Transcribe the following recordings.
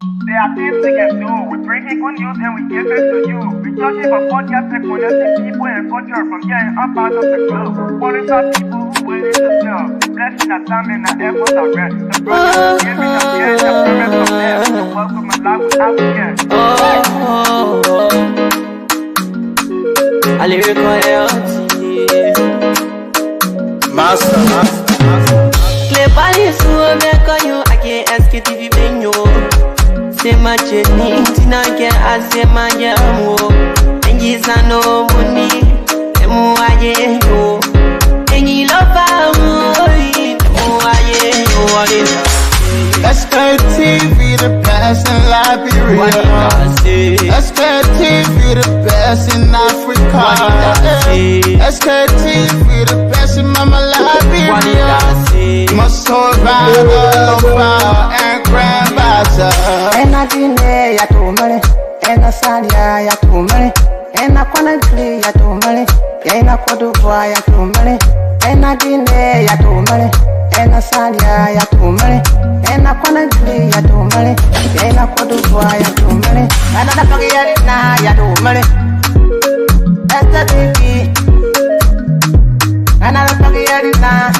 There are things we can do. We bring in good news and we give it to you. We judge it for podcast and connecting people and culture from getting up out of the club. Qualified people who willing to sell. Blessing that time and the efforts are rest. The brothers giving us the end of premise from them. So welcome and life with African. A lyrical Master. Play Paris who make on you. I can't Sktv-Lib. Say my journey, Tina can I say my yamo. And yes, I know money. And more I know. And you love me. More I know. Sktv, the best in Liberia. Sktv, the best in Africa. Sktv, the best in Mama Liberia. Must survive all and grandfather. And I didn't ya to money, and I said ya to money, and I couldn't play ya to money, and I could do ya to money, and I didn't ya to money, and I said ya to money, and I couldn't play ya to money, and I could do ya to money, and I don't get it now ya to money. That's the baby, and I don't get it now.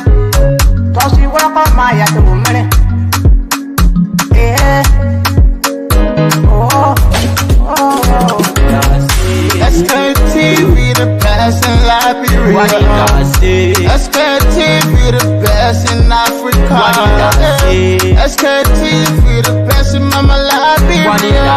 Cause you work on my ya to money. Yeah. Sktv, the best in Liberia. Sktv, the best in Africa. Sktv, the best in Mama Liberia.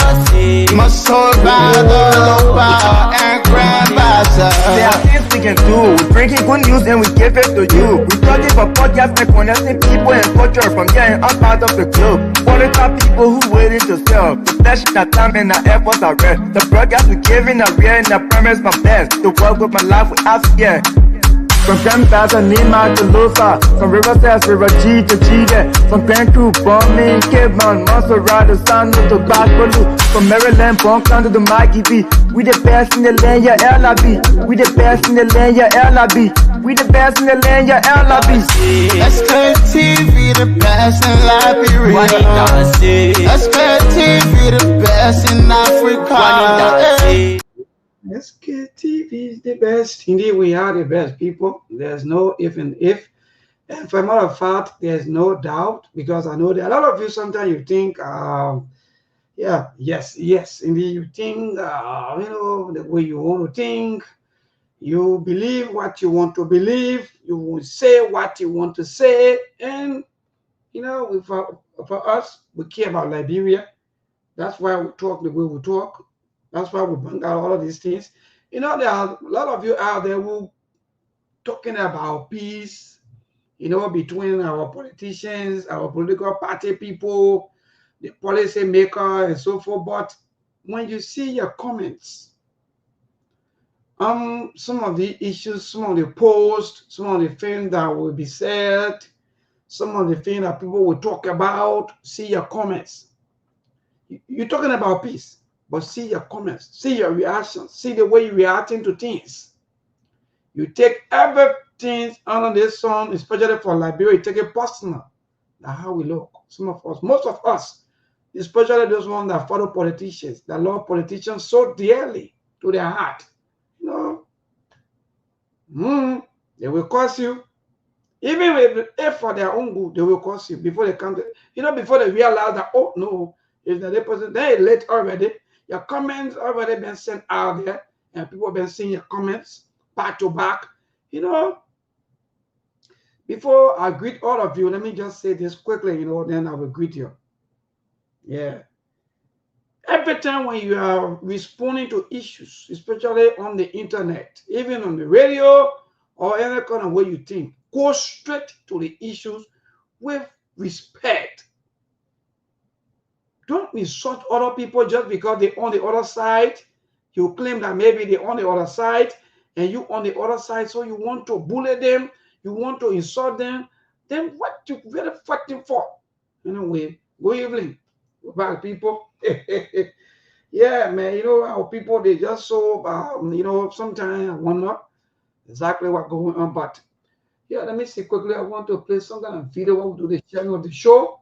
Must survive all and grandfather. There are things we can do. We bring in good news and we give it to you. We talk it for podcast and connecting people and culture from getting up out of the club. Qualified people who willing to sell. Blessing that time and the efforts are rest. The broadcast we giving a real and the premise my best. To work with my life with African. From Grandfather Nima to Lufa, from River Sass, River G to Chile, from Grand Crew, Bombing, Kidman, Monserrat, San to Backbolu, from Maryland, Bonk to the Mikey B. We the best in the land, yeah, LIB. We the best in the land, yeah, LIB. We the best in the land, yeah, LIB. Sktv, the best in Liberia. Sktv, the best in Africa. Sktv is the best. Indeed, we are the best people. There's no if and if. And for a matter of fact, there's no doubt, because I know that a lot of you sometimes you think, yes, indeed, you think, the way you want to think. You believe what you want to believe. You will say what you want to say. And, for us, we care about Liberia. That's why we talk the way we talk. That's why we bring out all of these things. There are a lot of you out there who talking about peace, between our politicians, our political party people, the policy maker, and so forth. But when you see your comments, some of the issues, some of the posts, some of the things that will be said, some of the things that people will talk about, see your comments. You're talking about peace. But see your comments, see your reactions, see the way you're reacting to things. You take everything under this sun, especially for Liberia, you take it personal. That's how we look. Some of us, most of us, especially those ones that follow politicians, that love politicians so dearly to their heart. They will curse you. Even if for their own good, they will curse you before they come to, before they realize that, oh no, if the person, they're late already. Your comments already been sent out there, and people have been seeing your comments back to back. Before I greet all of you, let me just say this quickly, then I will greet you. Yeah. Every time when you are responding to issues, especially on the internet, even on the radio, or any kind of way you think, go straight to the issues with respect. Don't insult other people just because they're on the other side. You claim that maybe they're on the other side and you on the other side, so you want to bully them, you want to insult them. Then what you really fighting for? Anyway, good evening. We're back, people. Yeah, man, our people, they just so, sometimes I wonder exactly what's going on. But yeah, let me see quickly. I want to play some kind of video. I will do the channel of the show.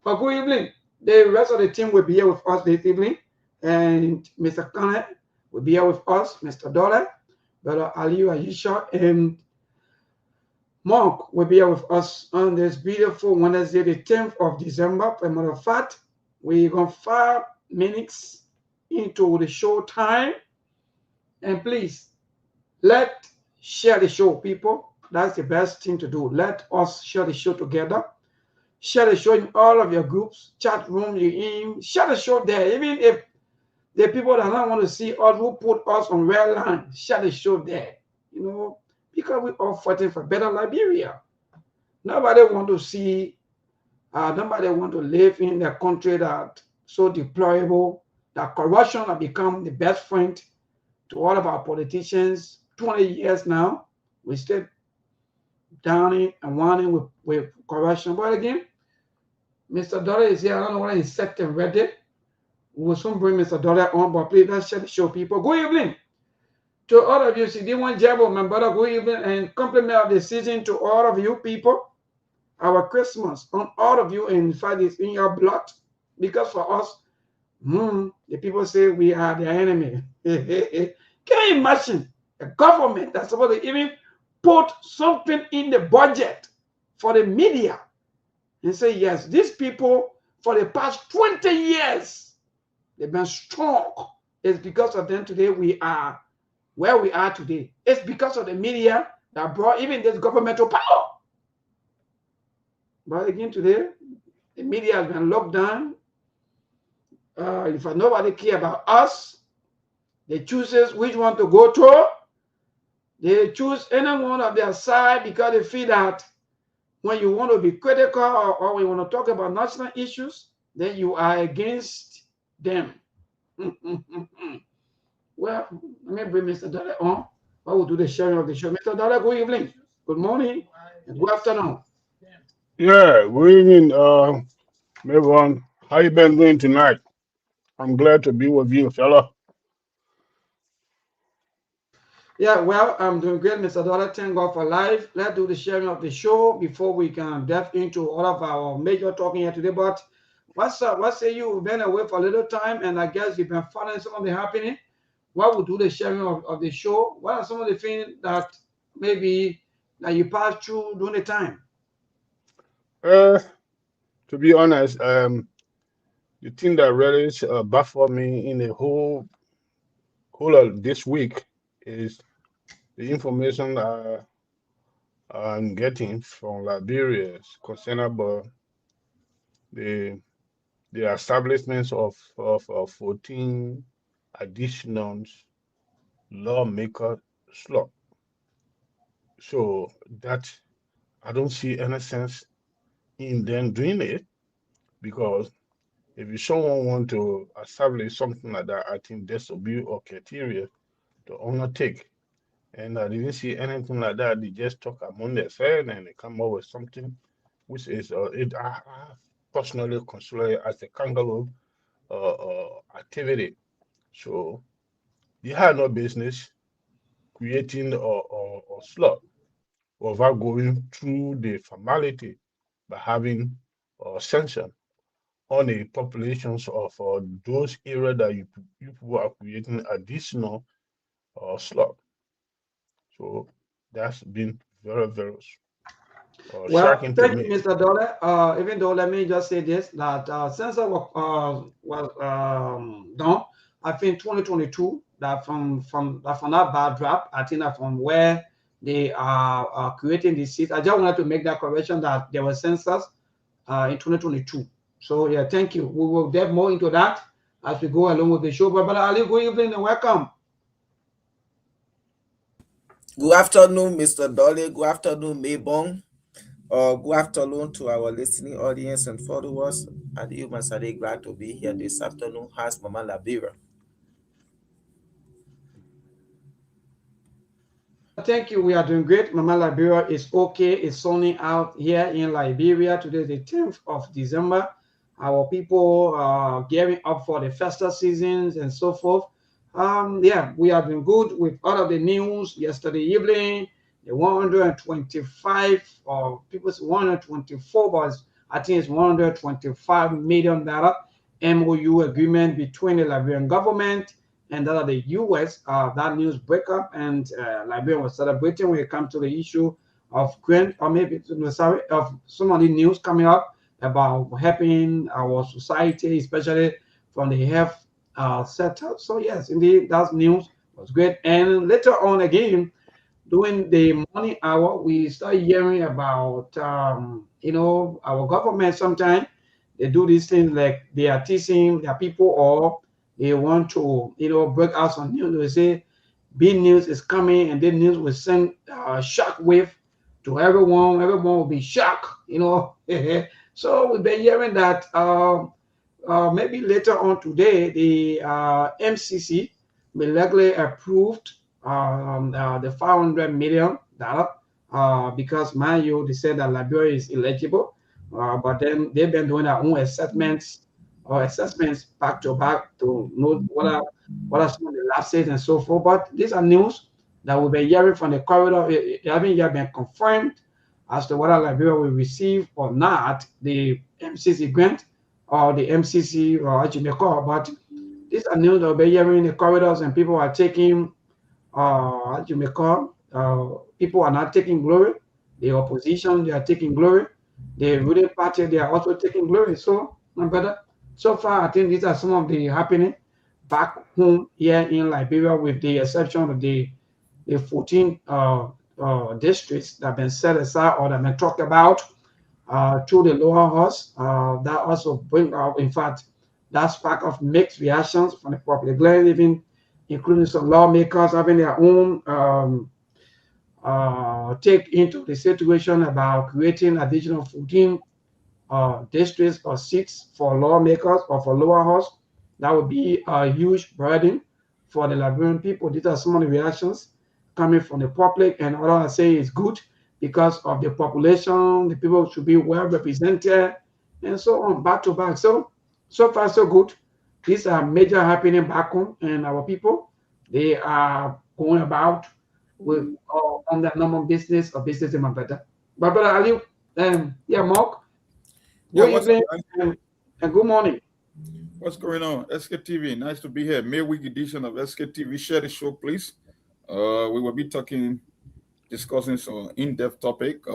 But good evening. The rest of the team will be here with us this evening, and Mr. Connor will be here with us, Mr. Dollar, Brother Aliyu Ayisha, and Mark will be here with us on this beautiful Wednesday, the 10th of December. For a matter of fact, we're going 5 minutes into the show time. And please, share the show, people. That's the best thing to do. Let us share the show together. Share the show in all of your groups, chat room you're in. Share the show there. Even if the people that don't want to see us, who put us on red line, share the show there. You know, because we're all fighting for better Liberia. Nobody want to see, nobody want to live in a country that so deplorable, that corruption has become the best friend to all of our politicians. 20 years now, we still downing and whining with corruption. But again, Mr. Dollar is here. I don't know whether he's set and ready. We will soon bring Mr. Dollar on, but please let's share the show, people. Good evening to all of you. CD1 Jabo, my brother, good evening and compliment of the season to all of you people. Our Christmas on all of you, in fact, it's in your blood, because for us, the people say we are the enemy. Can you imagine a government that's supposed to even put something in the budget for the media and say, yes, these people for the past 20 years, they've been strong. It's because of them today we are where we are today. It's because of the media that brought even this governmental power. But again, today, the media has been locked down. If nobody care about us, they choose which one to go to. They choose anyone of their side because they feel that when you want to be critical or when you want to talk about national issues, then you are against them. Well, let me bring Mr. Dollar on. I will do the sharing of the show. Mr. Dollar, good evening, good morning, and good afternoon. Yeah, good evening, everyone. How you been doing tonight? I'm glad to be with you, fella. Yeah, well, I'm doing great, Mr. Dollar. Thank God for life. Let's do the sharing of the show before we can delve into all of our major talking here today. But what's up? What say you've been away for a little time, and I guess you've been following some of the happening. What would do the sharing of the show? What are some of the things that maybe that you passed through during the time? Uh, to be honest, the thing that really baffled me in the whole of this week is the information I'm getting from Liberia concerning about the the establishments of 14 additional lawmaker slot. So that I don't see any sense in them doing it, because if someone want to establish something like that, I think this will be a criteria to undertake. And I didn't see anything like that. They just talk among themselves and they come up with something which is I personally consider it as a kangaroo activity. So they had no business creating a slot without going through the formality by having sanction on the populations of those areas that you people are creating additional slot. So that's been very Well, shocking to thank you, me. Mr. Dollar. Even though, let me just say this, that since I was done, I think 2022, that from that bad drop, I think that from where they are creating this seat, I just wanted to make that correction that there was census in 2022. So yeah, thank you. We will delve more into that as we go along with the show. But Ali, good evening and welcome. Good afternoon, Mr. Dolly. Good afternoon, Maybong. Good afternoon to our listening audience and followers. And you must be glad to be here this afternoon. How's Mama Labira? Thank you. We are doing great. Mama Liberia is okay. It's sunny out here in Liberia. Today is the 10th of December. Our people are gearing up for the festive seasons and so forth. Yeah, we have been good with all of the news yesterday evening. The 125 or people say 124, but I think it's $125 million MOU agreement between the Liberian government and that of the U.S. That news break up, and Liberia was celebrating when it comes to the issue of grant, or maybe sorry, of some of the news coming up about helping our society, especially from the health sector. So yes, indeed, that news was great. And later on again, during the morning hour, we start hearing about our government. Sometimes they do these things like they are teasing their people, or they want to break out some news. They say big news is coming, and then news will send shock wave to everyone. Everyone will be shocked. So we've been hearing that maybe later on today, the MCC will likely approved the $500 million because, mind you, they said that Liberia is eligible, but then they've been doing their own assessments back to back to know what are some of the lapses and so forth. But these are news that we've been hearing from the corridor. It haven't yet been confirmed as to whether Liberia will receive or not the MCC grant or the MCC, or as you may call it. But these are news that we've been hearing in the corridors, and people are taking, as you may call, people are not taking glory. The opposition, they are taking glory. The ruling party, they are also taking glory. So, my brother, so far, I think these are some of the happening back home here in Liberia, with the exception of the 14 districts that have been set aside or that have been talked about to the lower house. That also bring out, in fact, that spark of mixed reactions from the public, even including some lawmakers having their own take into the situation about creating additional 14 districts or seats for lawmakers or for lower house. That would be a huge burden for the Liberian people. These are some of the reactions coming from the public, and all I say is good because of the population. The people should be well represented, and so on, back to back. So far, so good. These are major happening back home, and our people, they are going about with on their normal business or business in my better. But brother Ali, Mark, good evening and good morning. What's going on? SKTV, nice to be here. Midweek edition of SKTV. Share the show, please. We will be discussing some in-depth topic,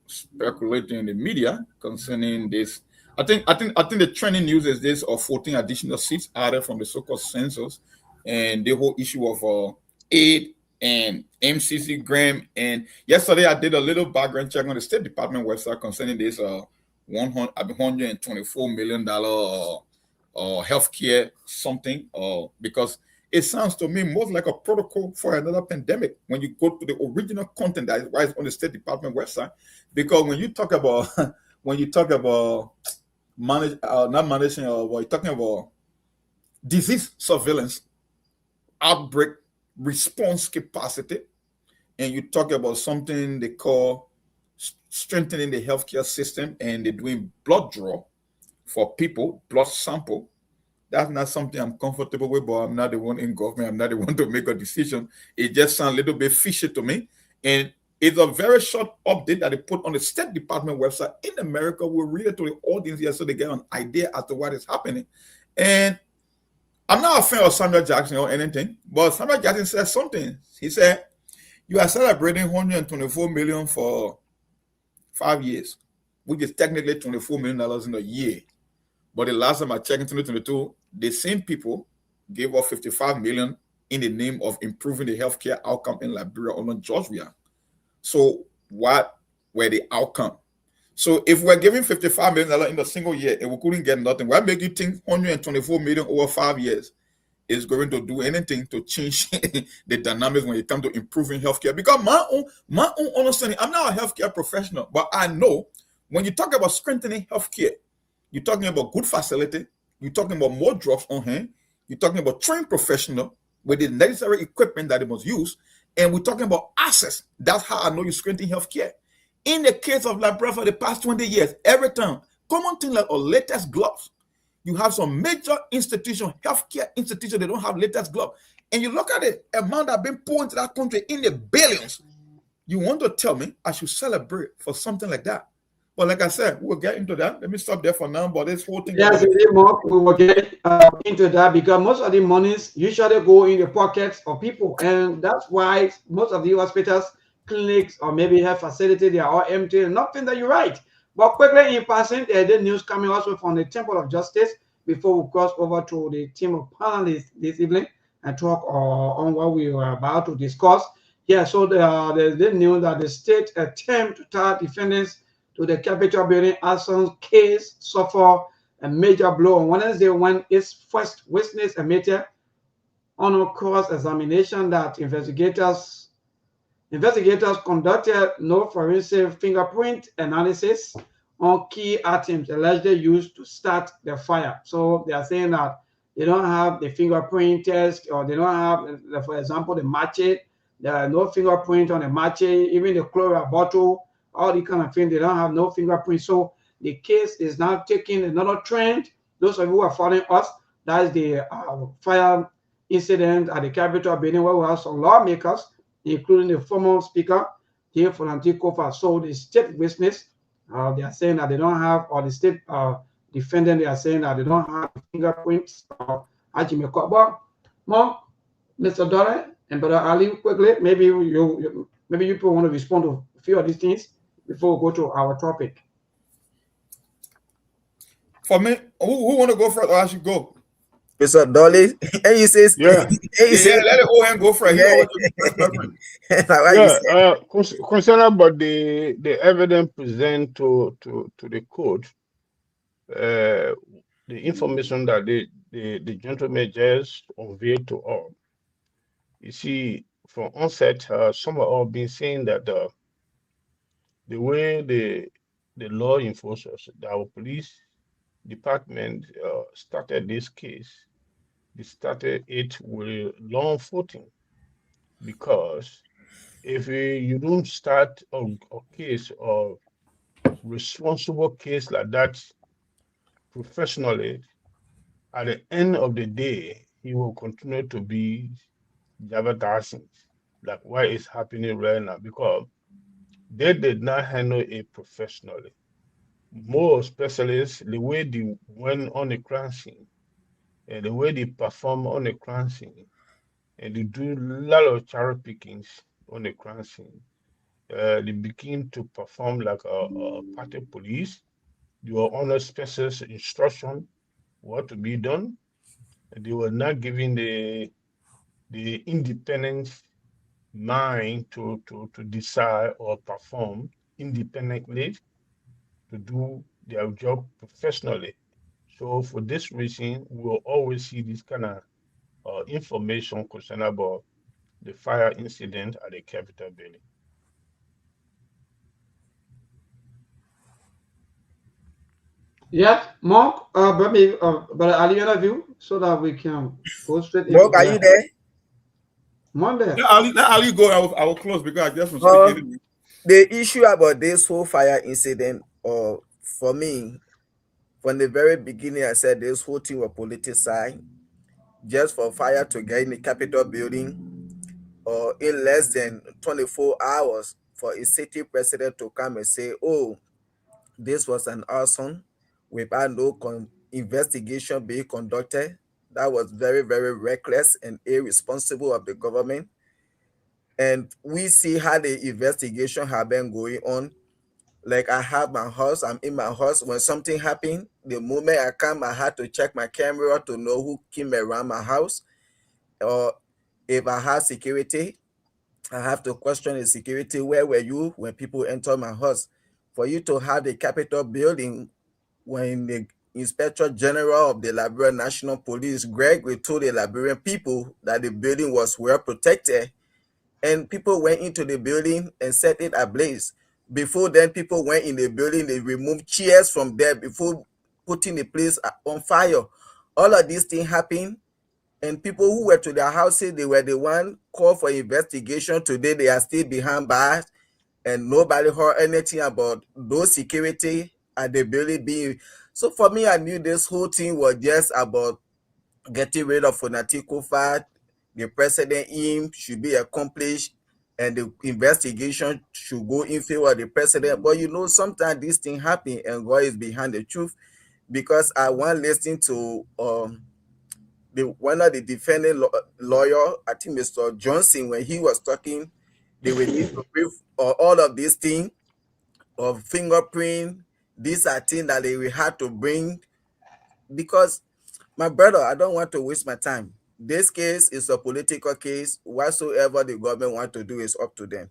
speculating in the media concerning this. I think the trending news is this of 14 additional seats added from the so-called census, and the whole issue of aid and MCC grant. And yesterday I did a little background check on the State Department website concerning this $124 million healthcare something, because it sounds to me most like a protocol for another pandemic when you go to the original content that is on the State Department website. Because when you talk about you're talking about disease surveillance, outbreak response capacity, and you talk about something they call strengthening the healthcare system, and they're doing blood draw for people, blood sample. That's not something I'm comfortable with, but I'm not the one in government. I'm not the one to make a decision. It just sounds a little bit fishy to me. And it's a very short update that they put on the State Department website in America. We'll read it to the audience here so they get an idea as to what is happening. And I'm not a fan of Samuel Jackson or anything, but Samuel Jackson said something. He said, you are celebrating $124 million for 5 years, which is technically $24 million in a year. But the last time I checked in 2022, the same people gave up $55 million in the name of improving the healthcare outcome in Liberia or Georgia. So what were the outcome? So if we're giving $55 million in a single year and we couldn't get nothing, what make you think $124 million over 5 years is going to do anything to change the dynamics when it comes to improving healthcare? Because my own understanding, I'm not a healthcare professional, but I know when you talk about strengthening healthcare, you're talking about good facility, you're talking about more drugs on hand, you're talking about trained professional with the necessary equipment that they must use, and we're talking about access. That's how I know you're strengthening healthcare. In the case of Liberia for the past 20 years, every time, common thing like our latest gloves. You have some major institution, healthcare institution, they don't have latest gloves. And you look at the amount that been poured into that country in the billions. You want to tell me I should celebrate for something like that But like I said, we'll get into that. Let me stop there for now. But this whole thing Yes, about indeed, Mark, we will get into that because most of the monies usually go in the pockets of people, and that's why most of the hospitals, clinics, or maybe health facility, they are all empty. Nothing that you're right. But quickly in passing, there's the news coming also from the Temple of Justice before we cross over to the team of panelists this evening and talk on what we were about to discuss. Yeah, so there's the news that the state attempt to tie defendants to the Capitol building arson case suffer a major blow on Wednesday when its first witness admitted on a cross-examination that investigators conducted no forensic fingerprint analysis on key items allegedly used to start the fire. So they are saying that they don't have the fingerprint test, or they don't have, for example, the match. There are no fingerprint on the match, even the chlorine bottle, all the kind of thing. They don't have no fingerprint. So the case is now taking another trend. Those of you who are following us, that is the fire incident at the Capitol building where we have some lawmakers, including the former speaker, here for Kofa. So the state witness, they are saying that they don't have, or the state defendant, they are saying that they don't have fingerprints or Ajimeko. But more, Mr. Dore and Brother Ali, quickly, maybe you people want to respond to a few of these things before we go to our topic. For me, who want to go first, or I should go? Mr. Dolly, and you say, Yeah, let the OM go first. Concern about the evidence present to the court, the information that the gentleman just unveiled to all. You see, from onset, some have all been saying that the way the law enforcers, our police department started this case, they started it with law footing, because if you don't start a case or responsible case like that professionally, at the end of the day, he will continue to be jeopardizing, like what is happening right now, because they did not handle it professionally. More specialists, the way they went on the crime scene and the way they perform on the crime scene, and they do a lot of cherry pickings on the crime scene. They begin to perform like a party police. They were under specialist instruction what to be done. And they were not given the independent mind to decide or perform independently, to do their job professionally. So for this reason, we'll always see this kind of information concerning about the fire incident at the Capitol building. Yes, Mark, but Ali, you view so that we can go straight into Mark, are you there? Monday. Let Ali go. I will close because I just was speaking. The issue about this whole fire incident, or for me, from the very beginning, I said this whole thing was politicized, just for fire to get in the Capitol building, or in less than 24 hours for a city president to come and say, oh, this was an arson without no investigation being conducted. That was very, very reckless and irresponsible of the government. And we see how the investigation have been going on. Like, I have my house, I'm in my house. When something happened, the moment I come, I had to check my camera to know who came around my house. Or if I have security, I have to question the security. Where were you when people enter my house? For you to have the Capitol building, when the Inspector General of the Liberian National Police, Gregory, told the Liberian people that the building was well protected, and people went into the building and set it ablaze. Before then, people went in the building, they removed chairs from there before putting the place on fire. All of these things happened, and people who were to their houses, they were the one called for investigation. Today, they are still behind bars, and nobody heard anything about those security at the building being. So for me, I knew this whole thing was just about getting rid of Fonati Kofa. The president should be accomplished. and the investigation should go in favor of the president. But you know, sometimes this thing happen and God is behind the truth. Because I want listening to one of the defending lawyer, I think Mr. Johnson, when he was talking, they will need to brief all of these things of fingerprint. These are things that they will have to bring, because my brother, I don't want to waste my time. This case is a political case. Whatsoever the government want to do is up to them.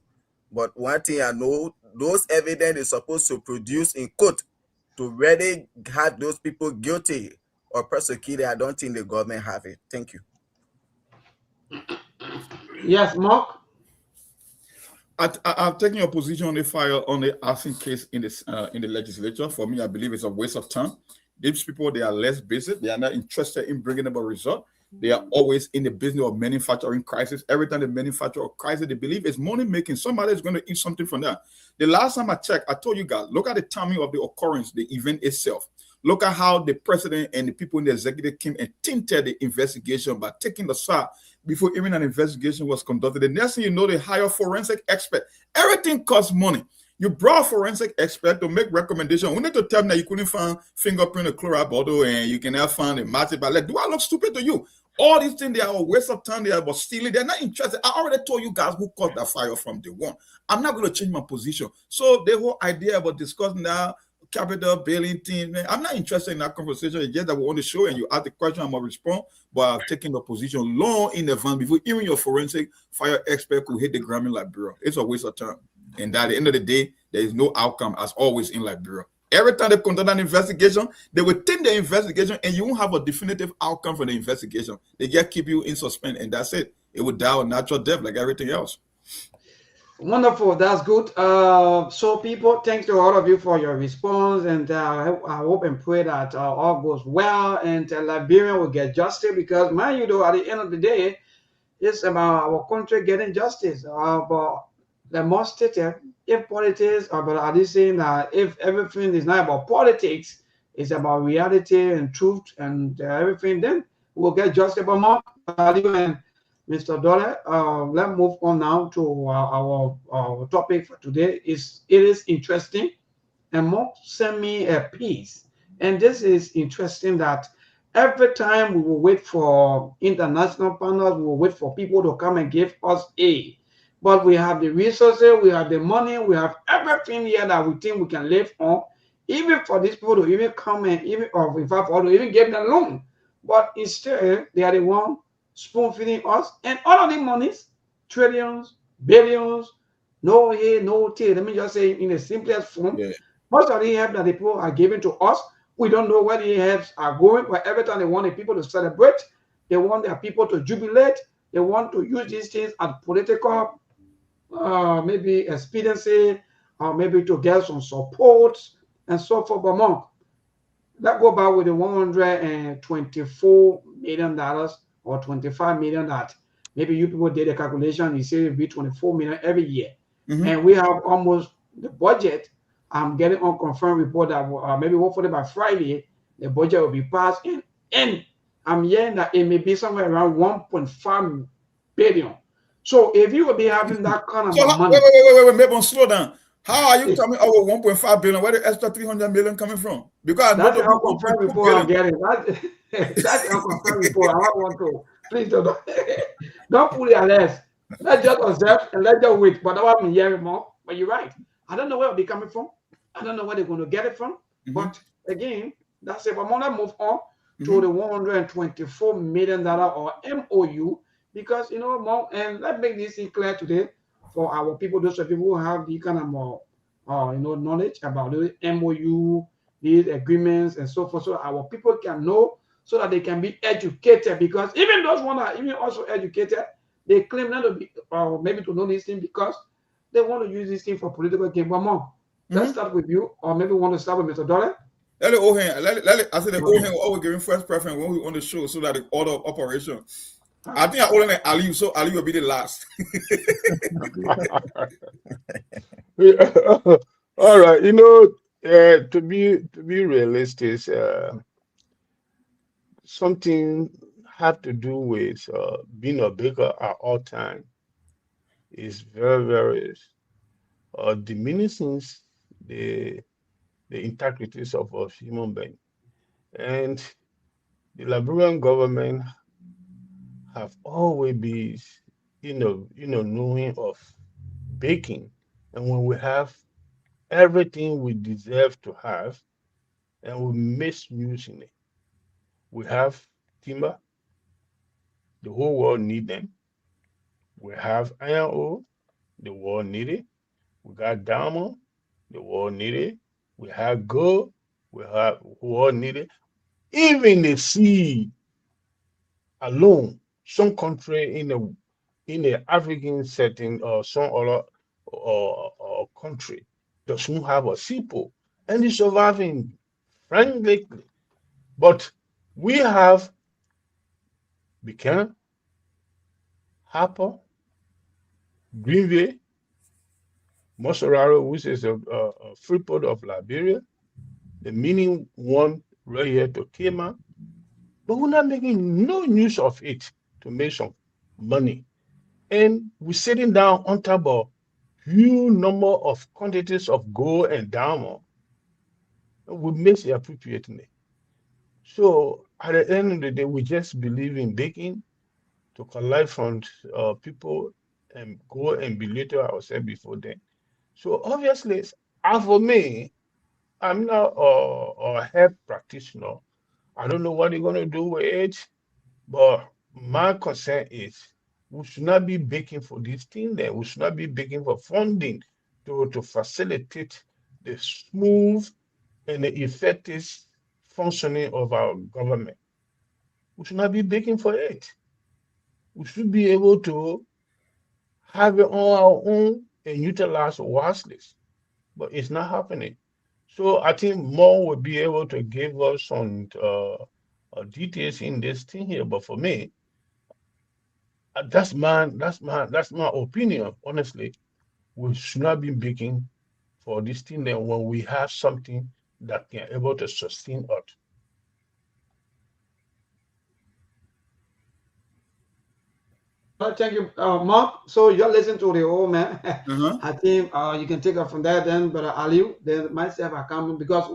But one thing I know, those evidence is supposed to produce in court to really have those people guilty or prosecuted. I don't think the government have it. Thank you. Yes, Mark. I've taken your position on the file on the arson case in the legislature. For me, I believe it's a waste of time. These people, they are less busy. They are not interested in bringing about a result. They are always in the business of manufacturing crisis. Every time they manufacture a crisis, they believe it's money making. Somebody is going to eat something from that. The last time I checked, I told you guys, look at the timing of the occurrence, the event itself. Look at how the president and the people in the executive came and tinted the investigation by taking the side before even an investigation was conducted. The next thing you know, they hire forensic expert. Everything costs money. You brought a forensic expert to make recommendation. We need to tell them that you couldn't find fingerprint of chloride bottle and you can have found a match. But like, do I look stupid to you? All these things, they are a waste of time. They are about stealing. They're not interested. I already told you guys who caused that fire from day one. I'm not going to change my position. So the whole idea about discussing now capital bailing thing, man, I'm not interested in that conversation. It's just that we want to show and you ask the question, I'm going to respond. But I've taken the position long in advance before even your forensic fire expert could hit the ground in Liberia. It's a waste of time. And at the end of the day, there is no outcome as always in Liberia. Every time they conduct an investigation, they will take the investigation and you won't have a definitive outcome for the investigation. They just keep you in suspense and that's it. It will die a natural death like everything else. Wonderful. That's good. So people, thanks to all of you for your response. And I hope and pray that all goes well and Liberia will get justice, because, mind you, though, at the end of the day, it's about our country getting justice. But the most stated, if politics, but are they saying that if everything is not about politics, it's about reality and truth and everything, then we'll get justice. But Mark, you and Mr. Dollar, let's move on now to our topic for today. It is interesting, and Mark sent me a piece, and this is interesting that every time we will wait for international partners, we will wait for people to come and give us aid. But we have the resources, we have the money, we have everything here that we think we can live on, even for these people to even come and even, or in fact, or to even give them loan. But instead, they are the one spoon feeding us, and all of the monies, trillions, billions, no here, no tea. Let me just say in the simplest form, most of the help that the people are giving to us, we don't know where the helps are going, but every time they want the people to celebrate, they want their people to jubilate, they want to use these things as political maybe expediency, or maybe to get some support and so forth. But Monk, let's go back with the $124 million or $25 million that maybe you people did a calculation, you say it'll be $24 million every year. And we have almost the budget. I'm getting unconfirmed report that maybe hopefully by Friday, the budget will be passed. And I'm hearing that it may be somewhere around 1.5 billion. So if you will be having that kind of money. Wait, maybe slow down. How are you coming over 1.5 billion? Where the extra 300 million coming from? Because that's the unconfirmed report I'm getting. That's the unconfirmed report. I don't want to. Please don't put it less. Let's just observe and let's just wait. But I'm hearing more. But you're right. I don't know where they're coming from. I don't know where they're going to get it from. But again, that's it. But I'm going to move on to the $124 million or MOU. Because, you know, more, and let's make this clear today for our people, those of people who have the kind of more, knowledge about the MOU, these agreements, and so forth, so our people can know, so that they can be educated. Because even those ones are even also educated, they claim not to be, or maybe to know these things because they want to use this thing for political gain. But Mom, let's start with you, or maybe we want to start with Mr. Dollar. I said the old hand will always give first preference when we on the show, so that the order of operation. I think I only like Ali, so Ali will be the last. All right, to be realistic, something have to do with being a baker at all time. is very, very diminishing the integrities of a human being. And the Liberian government have always been, knowing of baking. And when we have everything we deserve to have, and we misusing it, we have timber, the whole world need them. We have iron ore, the world need it. We got diamond, the world need it. We have gold, we have world need it. Even the sea alone, some country in a African setting or some other country doesn't have a seaport and it's surviving frankly. But we have Buchanan, Harper, Greenville, Mosoraro, which is a free port of Liberia, the meaning one right here to Kema, but we're not making no use of it to make some money. And we're sitting down on top of huge number of quantities of gold and diamond. And we miss appropriating it. So at the end of the day, we just believe in baking to collect from people and go and belittle ourselves before them. So obviously, as for me, I'm not a health practitioner. I don't know what they're going to do with it, but my concern is we should not be begging for this thing there. We should not be begging for funding to facilitate the smooth and the effective functioning of our government. We should not be begging for it. We should be able to have it on our own and utilize wisely. But it's not happening. So I think more will be able to give us some details in this thing here. But for me, that's my opinion. Honestly, we should not be begging for this thing then when we have something that can able to sustain us. Thank you, Mark. So you're listening to the old man. Uh-huh. I think you can take it from there then, but Aliu, then myself, I come because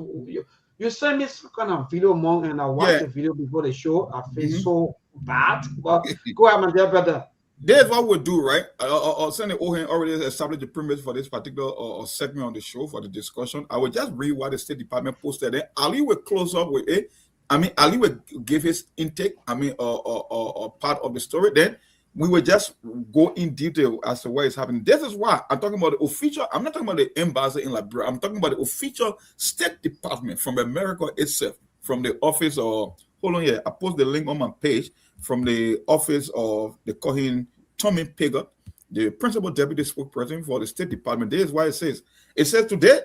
you sent me some kind of video, Monk, and I watched Yeah. the video before the show. I feel Mhm. so bad, but go ahead, my dear brother. There's what we'll do, right? I'll send it Ohen already established the premise for this particular segment on the show for the discussion. I will just read what the State Department posted there. Ali will close up with it. I mean, Ali will give his intake, part of the story. Then we will just go in detail as to what is happening. This is why I'm talking about the official, I'm not talking about the embassy in Liberia. I'm talking about the official State Department from America itself, from the office of, hold on here, I post the link on my page from the office of the Cohen Tommy Pigott, the principal deputy spokesperson for the State Department. This is why it says today,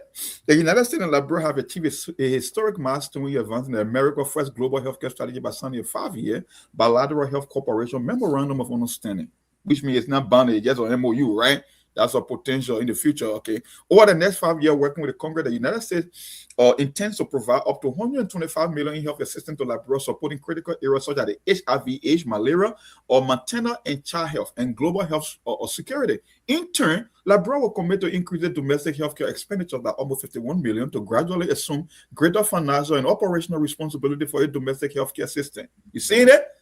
the United States and Liberia have achieved a historic milestone in advancing the America First Global Healthcare Strategy by signing a 5-year bilateral health cooperation memorandum of understanding, which means it's not bound, it's just an MOU, right? That's a potential in the future, okay? Over the next 5 years, working with the Congress, the United States intends to provide up to $125 million in health assistance to Liberia, supporting critical areas such as the HIV, AIDS, malaria, or maternal and child health, and global health or security. In turn, Liberia will commit to increase the domestic healthcare expenditure by almost $51 million to gradually assume greater financial and operational responsibility for a domestic healthcare system. You see that?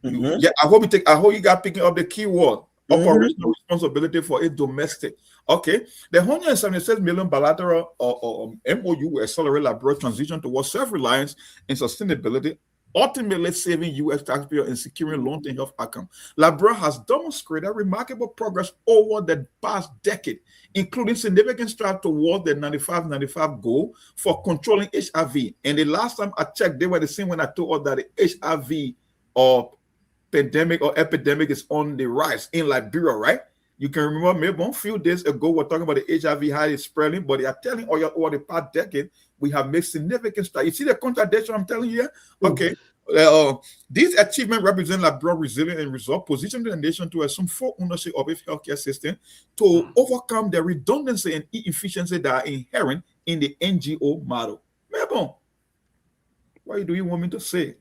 Mhm. Yeah, I hope you got picking up the key word. Operational responsibility for a domestic. Okay, the $176 million bilateral MOU will accelerate Liberia's transition towards self-reliance and sustainability, ultimately saving U.S. taxpayers and securing long-term health outcomes. Liberia has demonstrated remarkable progress over the past decade, including significant strides towards the 95-95 goal for controlling HIV. And the last time I checked, they were the same when I told us that the HIV pandemic or epidemic is on the rise in Liberia, right? You can remember maybe a few days ago, we're talking about the HIV, how it's spreading, but they are telling all over the past decade, we have made significant strides. You see the contradiction I'm telling you here? Okay. These achievements represent Liberia's resilience and resolve, positioning the nation to assume full ownership of its healthcare system to overcome the redundancy and inefficiency that are inherent in the NGO model. Maybe, what do you want me to say?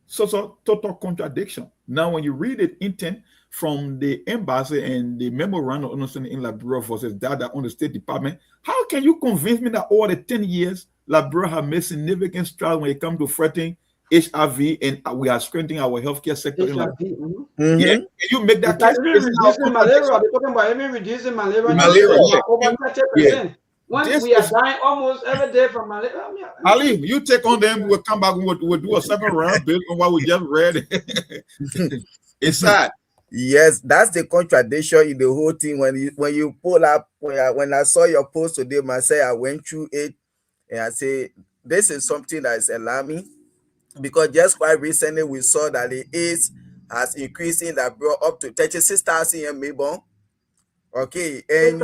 So total contradiction. Now, when you read the intent from the embassy and the memorandum of understanding in Liberia versus data on the State Department, how can you convince me that over the 10 years, Liberia have made significant strides when it comes to fighting HIV and we are strengthening our healthcare sector in Liberia? Yeah, can you make that case? Even reducing malaria, they're talking about even reducing malaria. Malaria, over 30%. When we are is, dying almost every day from malaria. Ali, you take on them, we'll come back, we'll do a second round based on what we just read. It's sad. Yes, that's the contradiction in the whole thing. When you pull up, when I saw your post today, myself, I went through it and I say this is something that is alarming, because just quite recently we saw that the AIDS has increased in Liberia up to 36,000 in Melbourne. Okay, and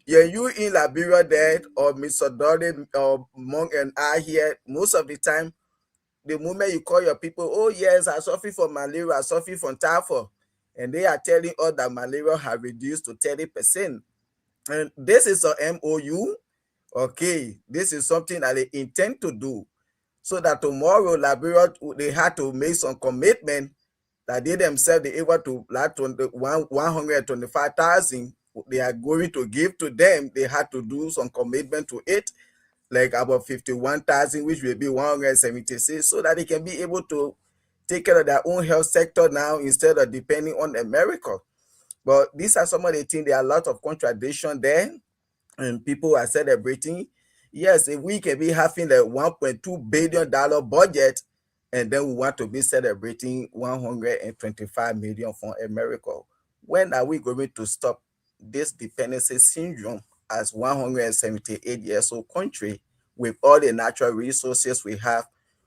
you in Liberia there, or Mr. Dolly or Monk and I here, most of the time, the moment you call your people, oh yes, I suffer from malaria, I suffer from typhoid, and they are telling us that malaria have reduced to 30%. And this is a MOU. Okay, this is something that they intend to do, so that tomorrow Liberia, they had to make some commitment that they themselves they able to like 125,000 they are going to give to them. They had to do some commitment to it, like about 51,000, which will be 176, so that they can be able to take care of their own health sector now instead of depending on America. But these are some of the things. There are a lot of contradiction there, and people are celebrating. Yes, if we can be having the $1.2 billion budget, and then we want to be celebrating 125 million from America. When are we going to stop this dependency syndrome as 178 years old country with all the natural resources we have?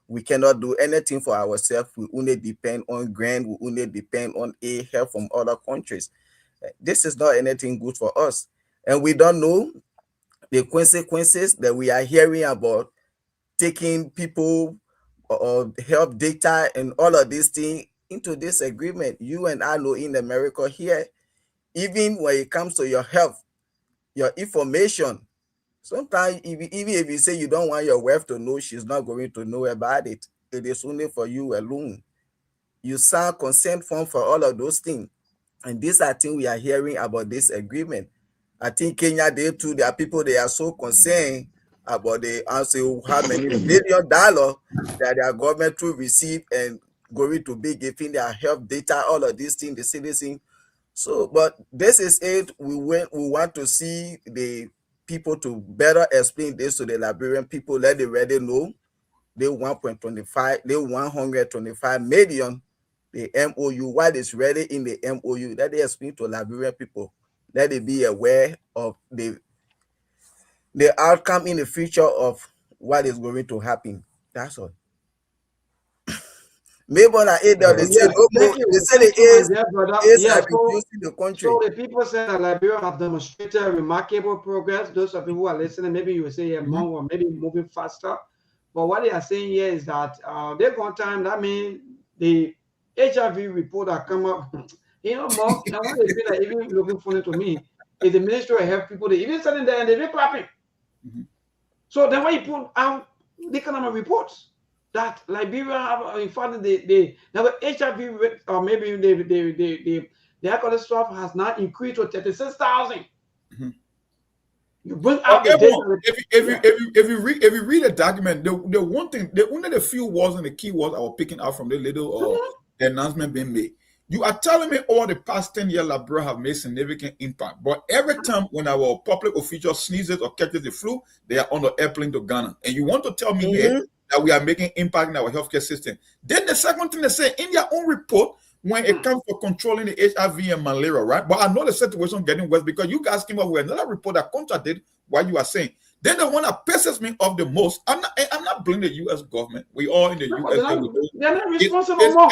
We cannot do anything for ourselves. We only depend on grant. We only depend on aid help from other countries. This is not anything good for us. And we don't know the consequences that we are hearing about taking people or health data and all of these things into this agreement. You and I know in America here, even when it comes to your health, your information, sometimes even if you say you don't want your wife to know, she's not going to know about it. It is only for you alone. You sign consent form for all of those things. And these are things we are hearing about this agreement. I think Kenya, they too, there are people, they are so concerned about the answer how many $1 billion that their government will receive and going to be giving their health data, all of these things, the citizen. So, but this is it. We want to see the people to better explain this to the Liberian people, let them already know the 125 million, the MOU, what is ready in the MOU, let they explain to Liberian people. Let it be aware of the outcome in the future of what is going to happen. That's all. Maybe on they say the AIDS are reducing the country. So the people say that Liberia have demonstrated remarkable progress. Those of you who are listening, maybe you will say more or maybe moving faster. But what they are saying here is that they've gone time. That means the HIV report that come up. More, and what they feel like even looking funny to me is the Ministry of Health people, they even sitting there and they're clapping. So then when you put out the kind of reports that Liberia have, in fact, they have HIV rate, or maybe the alcohol stuff has not increased to 36,000. You bring out the data. If you read the document, the one thing, only the few words and the key words I was picking out from the little announcement being made. You are telling me over the past 10 years, Liberia have made significant impact. But every time when our public officials sneezes or catches the flu, they are on the airplane to Ghana. And you want to tell me here that we are making impact in our healthcare system. Then the second thing they say in their own report, when it comes to controlling the HIV and malaria, right? But I know the situation getting worse because you guys came up with another report that contradicted what you are saying. Then the one that pisses me off the most, I'm not blaming the U.S. government. We all in the U.S. They're not responsible more.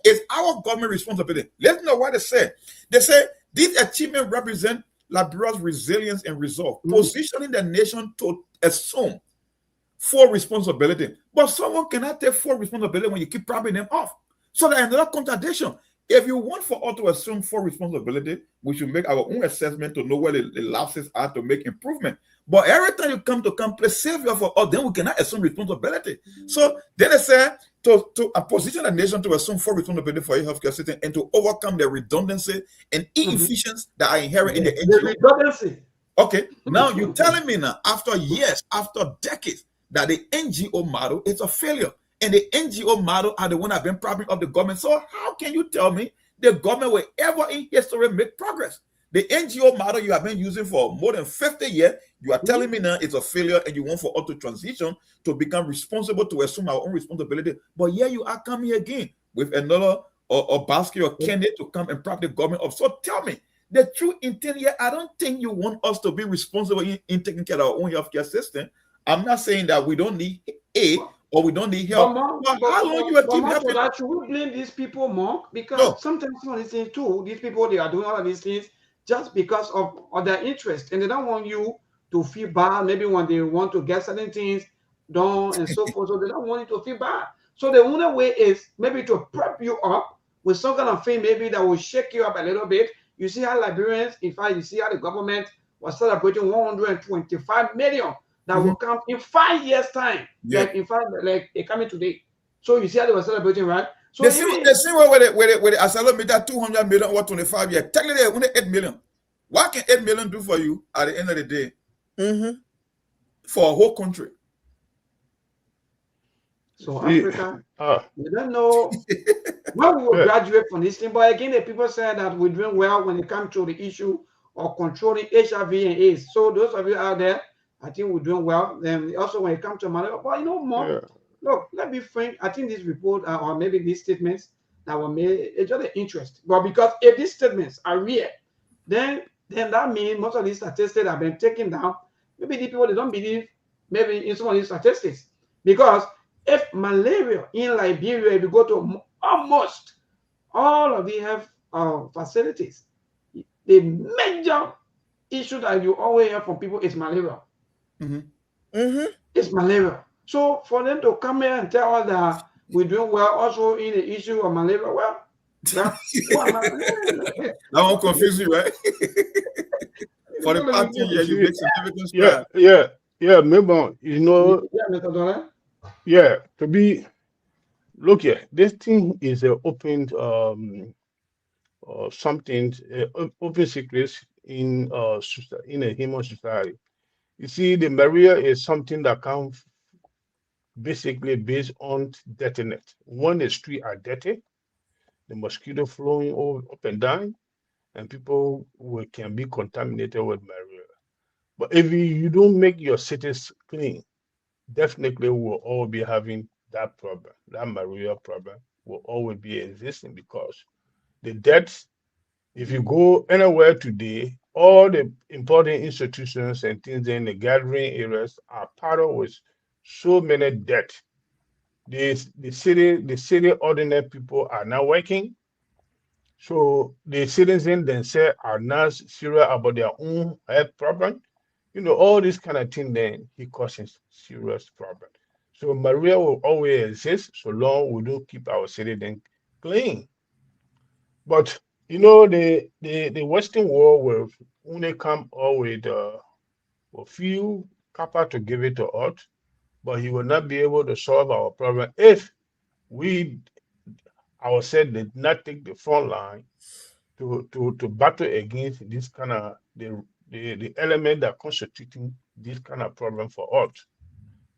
It's our government responsibility. Let's know what they say. They say these achievements represent Liberia's resilience and resolve, positioning the nation to assume full responsibility. But someone cannot take full responsibility when you keep propping them off. So there's another contradiction. If you want for us to assume full responsibility, we should make our own assessment to know where the lapses are to make improvement. But every time you come to play savior for us, then we cannot assume responsibility. So then they say to position a nation to assume full responsibility for a healthcare system and to overcome the redundancy and inefficiency that are inherent in the NGO. The redundancy. Okay, now you're telling me now, after years, after decades, that the NGO model is a failure. And the NGO model are the one that have been propping up the government. So how can you tell me the government will ever in history make progress? The NGO model you have been using for more than 50 years, you are telling me now it's a failure and you want for us to transition to become responsible, to assume our own responsibility. But here you are coming again with another or basket or candidate to come and prop the government up. So tell me, the true intent here, I don't think you want us to be responsible in taking care of our own healthcare system. I'm not saying that we don't need aid or we don't need help. But how long you keep helping? Should we blame these people more? Because sometimes some of these things too, these people, they are doing all of these things just because of their interest, and they don't want you to feel bad. Maybe when they want to get certain things done and so forth, so they don't want you to feel bad. So the only way is maybe to prep you up with some kind of thing, maybe that will shake you up a little bit. You see how Liberians, in fact, you see how the government was celebrating 125 million that will come in 5 years' time. Yeah. Like in fact, like they coming today. So you see how they were celebrating, right? So the same way with the accelerometer 200 million over 25 years. Technically, only 8 million. What can 8 million do for you at the end of the day? For a whole country. So Africa, we don't know when we will graduate from this thing. But again, the people say that we're doing well when it comes to the issue of controlling HIV and AIDS. So those of you out there, I think we're doing well. Then also when it comes to money, but you know more. Look, let me frank. I think this report or maybe these statements that were made, it's just an interest. But because if these statements are real, then that means most of these statistics have been taken down. Maybe the people, they don't believe maybe in some of these statistics. Because if malaria in Liberia, if you go to almost all of the health facilities, the major issue that you always hear from people is malaria. It's malaria. So for them to come here and tell us that we're doing well also in the issue of malaria, well, that won't confuse you, right? For the past 2 years, you make significant strides. Maybe, you know, to be, look here, this thing is an open, something, open secrets in a human society. You see, the malaria is something that comes basically based on dirtiness. When the streets are dirty, the mosquito flowing up and down, and people can be contaminated with malaria. But if you don't make your cities clean, definitely we'll all be having that problem. That malaria problem will always be existing because the deaths, if you go anywhere today, all the important institutions and things in the gathering areas are packed with so many deaths. The city ordinary people are not working. So the citizens themselves are not serious about their own health problem. You know, all this kind of thing then it causes serious problem. So malaria will always exist so long we don't keep our city then clean. But you know, the Western world will only come up with a few copper to give it to us, but he will not be able to solve our problem if we ourselves did not take the front line to battle against this kind of the element that constituting this kind of problem for us.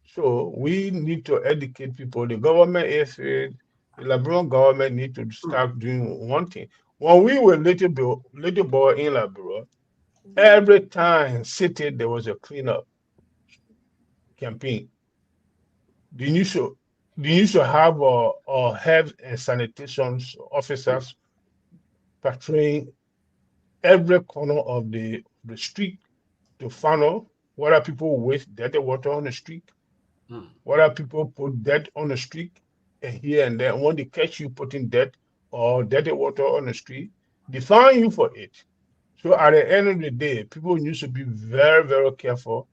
So we need to educate people. The government is the Liberian government need to start doing one thing. When we were little boy in Liberia, every time city there was a cleanup campaign. They used to have health and sanitation officers patrolling every corner of the street to find out whether people waste dirty water on the street, whether people put dirt on the street, and here and there. When they catch you putting dirt or dirty water on the street, they fine you for it. So at the end of the day, people need to be very, very careful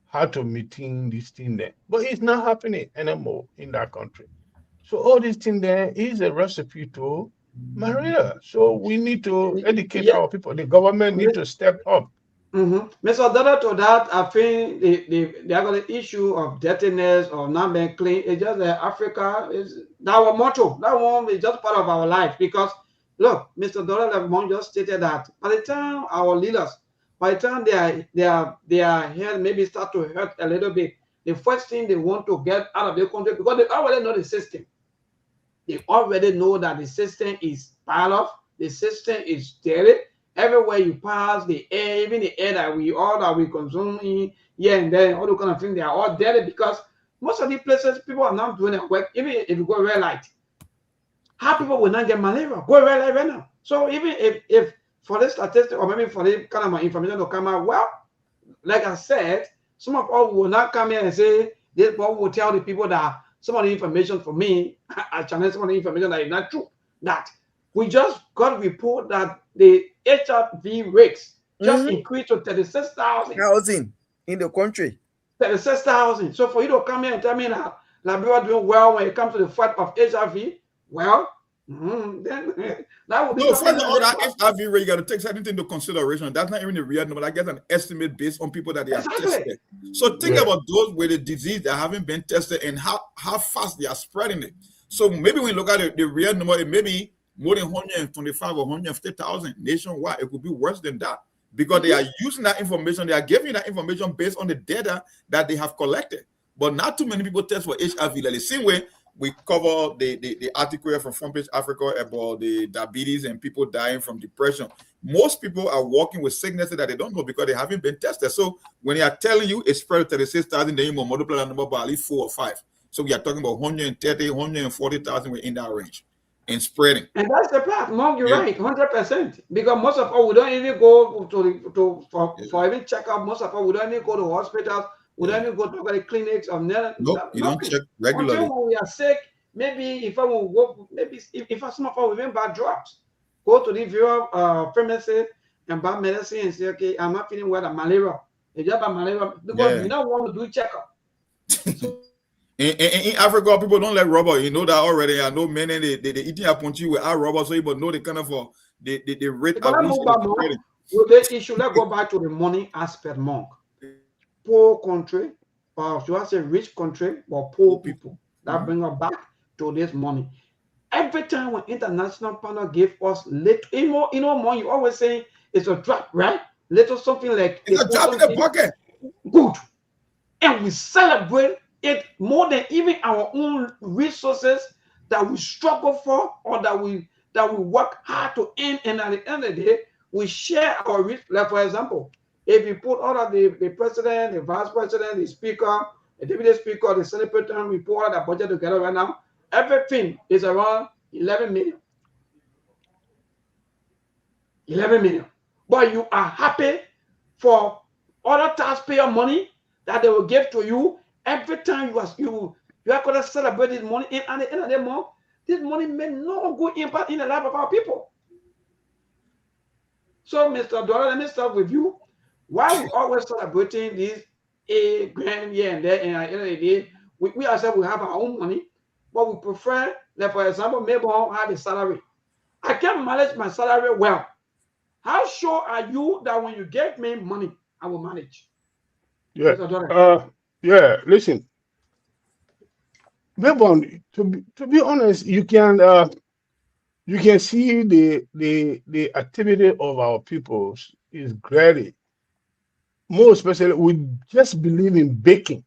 how to maintain this thing there. But it's not happening anymore in that country. So all this thing there is a recipe to malaria. So we need to educate our people. The government need to step up. Mr. Dada, to that, I think they have got the issue of dirtiness or not being clean. It's just that Africa is our motto. That one is just part of our life because look, Mr. Dada Lemon just stated that by the time our leaders, by the time their health maybe start to hurt a little bit, the first thing they want to get out of the country because they already know the system. They already know that the system is piled off, the system is dirty. Everywhere you pass, the air, even the air that we consume in here and there, all the kind of things, they are all dirty because most of the places people are not doing their work. Even if you go red light, how people will not get malaria? Go red light right now. So even if for this statistic or maybe for the kind of information to come out, well, like I said, some of us will not come here and say this, but will tell the people that some of the information for me, I challenge some of the information that is not true. That we just got a report that the HIV rates just increased to 36,000 in the country. 36,000. So for you to come here and tell me that Liberia doing well when it comes to the fight of HIV, well, then that would be no. For all that HIV rate, you got to take something into consideration. That's not even the real number. I get an estimate based on people that they have tested. So think about those with the disease that haven't been tested and how fast they are spreading it. So maybe when you look at the real number, it may be more than 125 or 150,000 nationwide. It could be worse than that because they are using that information. They are giving that information based on the data that they have collected. But not too many people test for HIV. Like the same way we cover the article from Front Page Africa about the diabetes and people dying from depression. Most people are walking with sicknesses that they don't know because they haven't been tested. So when they are telling you it's spread to 36,000, then you will multiply that number by at least 4 or 5. So we are talking about 130, 140,000 in that range. And spreading. And that's the part, Mark, you're right, 100%. Because most of us, we don't even go for even checkup. Most of us, we don't even go to hospitals. We don't even go to the clinics. Nope, you don't check regularly. Until when we are sick, maybe if I will go, maybe if some of us even buy drugs, go to the pharmacy and buy medicine and say, okay, I'm not feeling well, I'm malaria. If you have malaria, because we don't want to do checkup. In Africa, people don't like rubber. You know that already. I know many they eating a punchi with our rubber, so you but know the kind of the rate of with the issue. Let's go back to the money aspect, Monk. Poor country, or should I say rich country, but poor people. That bring us back to this money. Every time when international partner give us little, money, you always say it's a drop, right? Little something like it's a drop in the pocket. Good, and we celebrate it more than even our own resources that we struggle for or that we work hard to earn, and at the end of the day we share our risk. Like for example, if you put all of the president, the vice president, the speaker, the deputy speaker, the senate president, we put all that budget together right now, everything is around 11 million. 11 million. But you are happy for other taxpayer money that they will give to you. Every time you are going to celebrate this money, and at the end of the month, this money may not go impact in the life of our people. So, Mr. Dollar, let me start with you. Why we always celebrating this $8,000 here and there, and at the end of the day, we ourselves will have our own money, but we prefer, like for example, maybe I have a salary. I can manage my salary well. How sure are you that when you give me money, I will manage? Yeah. Listen. To be honest, you can see the activity of our peoples is great. More especially, we just believe in baking.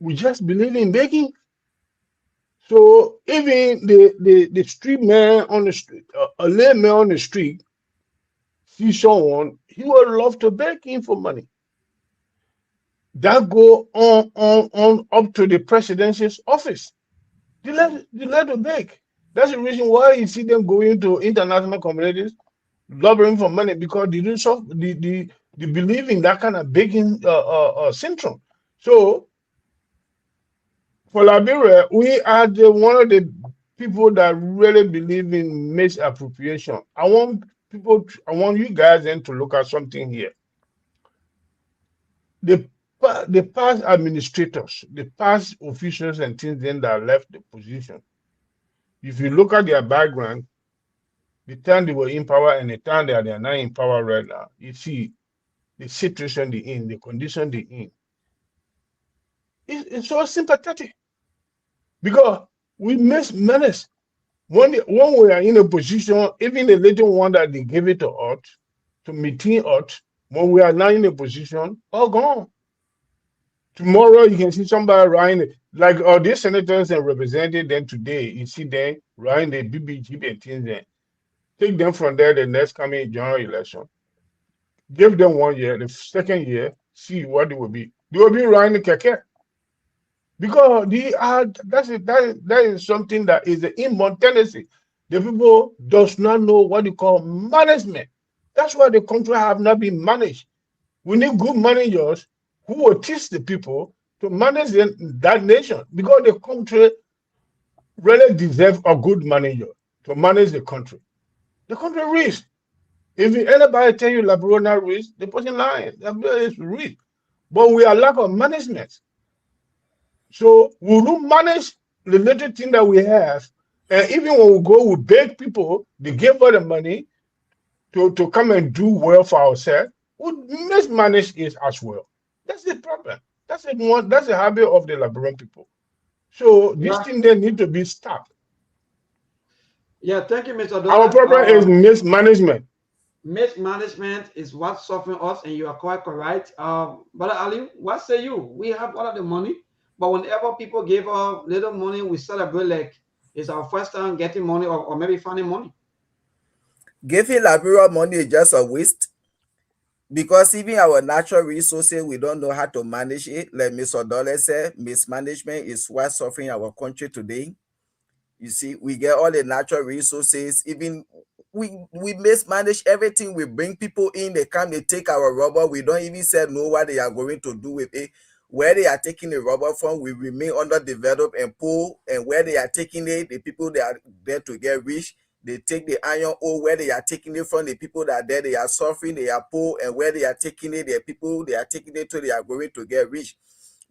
We just believe in baking. So even the street man on the street, a layman on the street, see someone, he would love to bake him for money. That go on up to the president's office. They let to bake. That's the reason why you see them going to international communities, lobbying for money because they do the believe in that kind of baking syndrome. So for Liberia, we are one of the people that really believe in misappropriation. I want you guys then to look at something here. The past administrators, the past officials and things then that left the position, if you look at their background, the time they were in power and the time they are not in power right now, you see the situation they're in, the condition they're in. It's so sympathetic because we mismanage. When we are in a position, even the little one that they gave it to us, to maintain us, when we are now in a position, all gone. Tomorrow you can see somebody riding, like these senators and representatives them today, you see them riding the BBG and things there. Take them from there the next coming general election. Give them 1 year, the second year, see what they will be. They will be riding the keke. Because that is something that is the inborn tendency. The people does not know what you call management. That's why the country have not been managed. We need good managers who will teach the people to manage that nation, because the country really deserves a good manager to manage the country. The country rich. If anybody tell you Liberia not rich, the person lying. Liberia is rich, but we are lack of management. So we don't manage the little thing that we have, and even when we go, we beg people, they give us the money to come and do well for ourselves. We mismanage it as well. That's the problem. That's the habit of the Liberian people. So this thing they need to be stopped. Yeah, thank you, Mr. Our problem is mismanagement. Mismanagement is what's suffering us, and you are quite correct. Brother Ali, what say you? We have all of the money, but whenever people give us little money, we celebrate like it's our first time getting money or maybe finding money. Giving Liberia money is just a waste, because even our natural resources, we don't know how to manage it. Like Mr. Dollar said, mismanagement is what's suffering our country today. You see, we get all the natural resources, even we mismanage everything. We bring people in, they come, they take our rubber. We don't even say know what they are going to do with it. Where they are taking the rubber from, we remain underdeveloped and poor. And where they are taking it, the people that are there to get rich, they take the iron ore. Where they are taking it from, the people that are there, they are suffering, they are poor. And where they are taking it, the people they are taking it to, they are going to get rich.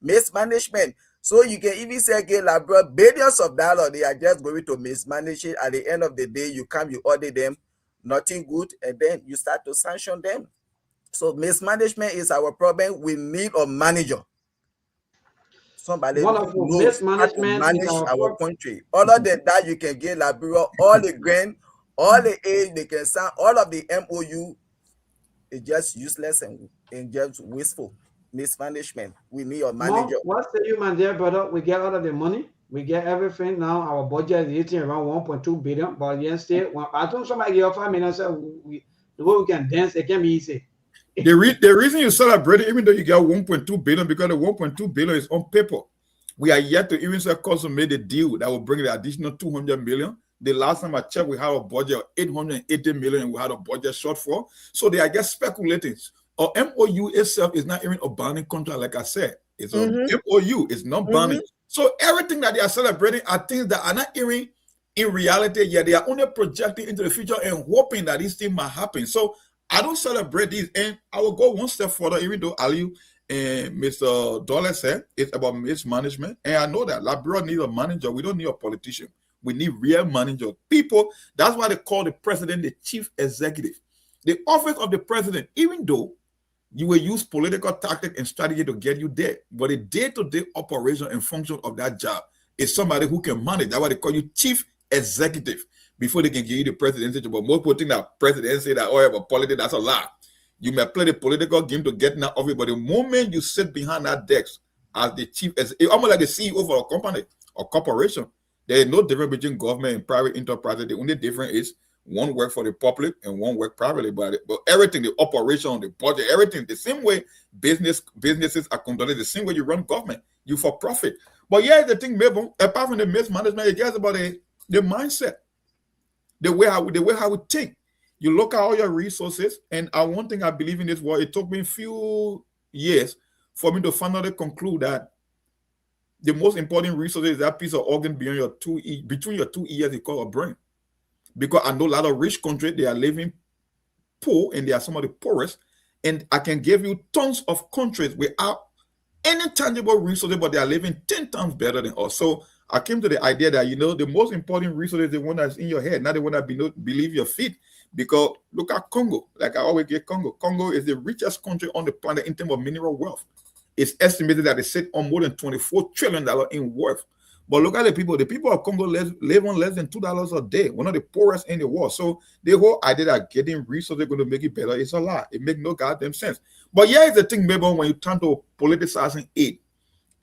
Mismanagement. So you can even say, okay, Liberia, billions of dollars, they are just going to mismanage it. At the end of the day, you come, you audit them, nothing good, and then you start to sanction them. So mismanagement is our problem. We need a manager. Somebody who knows how to manage our country. Other than that, you can give Liberia all the grant, all the aid, they can sign, all of the MOU. It's just useless and just wasteful. Mismanagement. We need a manager. What say you, my dear brother? We get all of the money. We get everything now. Our budget is hitting around 1.2 billion. But yes, still, I think somebody give us 5 minutes. The way we can dance, it can be easy. The reason you celebrate it, even though you got 1.2 billion, because the 1.2 billion is on paper. We are yet to even say consummate a deal that will bring the additional 200 million. The last time I checked, we had a budget of 880 million and we had a budget shortfall. So they are just speculating. Our MOU itself is not even a binding contract, like I said. It's a MOU. It's not binding. So everything that they are celebrating are things that are not even in reality yet. They are only projecting into the future and hoping that these things might happen. So I don't celebrate these. And I will go one step further, even though Ali and Mr. Dollar said it's about mismanagement. And I know that Liberia needs a manager. We don't need a politician. We need real manager. People, that's why they call the president the chief executive. The office of the president, even though you will use political tactic and strategy to get you there, but the day-to-day operation and function of that job is somebody who can manage. That's why they call you chief executive before they can give you the presidency. But most people think that presidency, that oil of politics, that's a lie. You may play the political game to get in that office, but the moment you sit behind that desk as the chief, it's almost like the CEO for a company or corporation. There is no difference between government and private enterprise. The only difference is one work for the public and one work privately. But everything, the operation, the budget, everything, the same way businesses are conducted, the same way you run government, you for profit. But yeah, the thing, apart from the mismanagement, it's just about the mindset, the way how we think. You look at all your resources, and one thing I believe in this world, it took me a few years for me to finally conclude that the most important resource is that piece of organ between your two ears, you call a brain. Because I know a lot of rich countries, they are living poor, and they are some of the poorest. And I can give you tons of countries without any tangible resources, but they are living 10 times better than us. So I came to the idea that, the most important resource is the one that's in your head, not the one that believe your feet. Because look at Congo. Like I always get Congo. Congo is the richest country on the planet in terms of mineral wealth. It's estimated that they sit on more than $24 trillion in worth. But look at the people. The people of Congo live on less than $2 a day. One of the poorest in the world. So the whole idea that getting resources going to make it better is a lie. It makes no goddamn sense. But here is the thing, maybe when you turn to politicizing aid.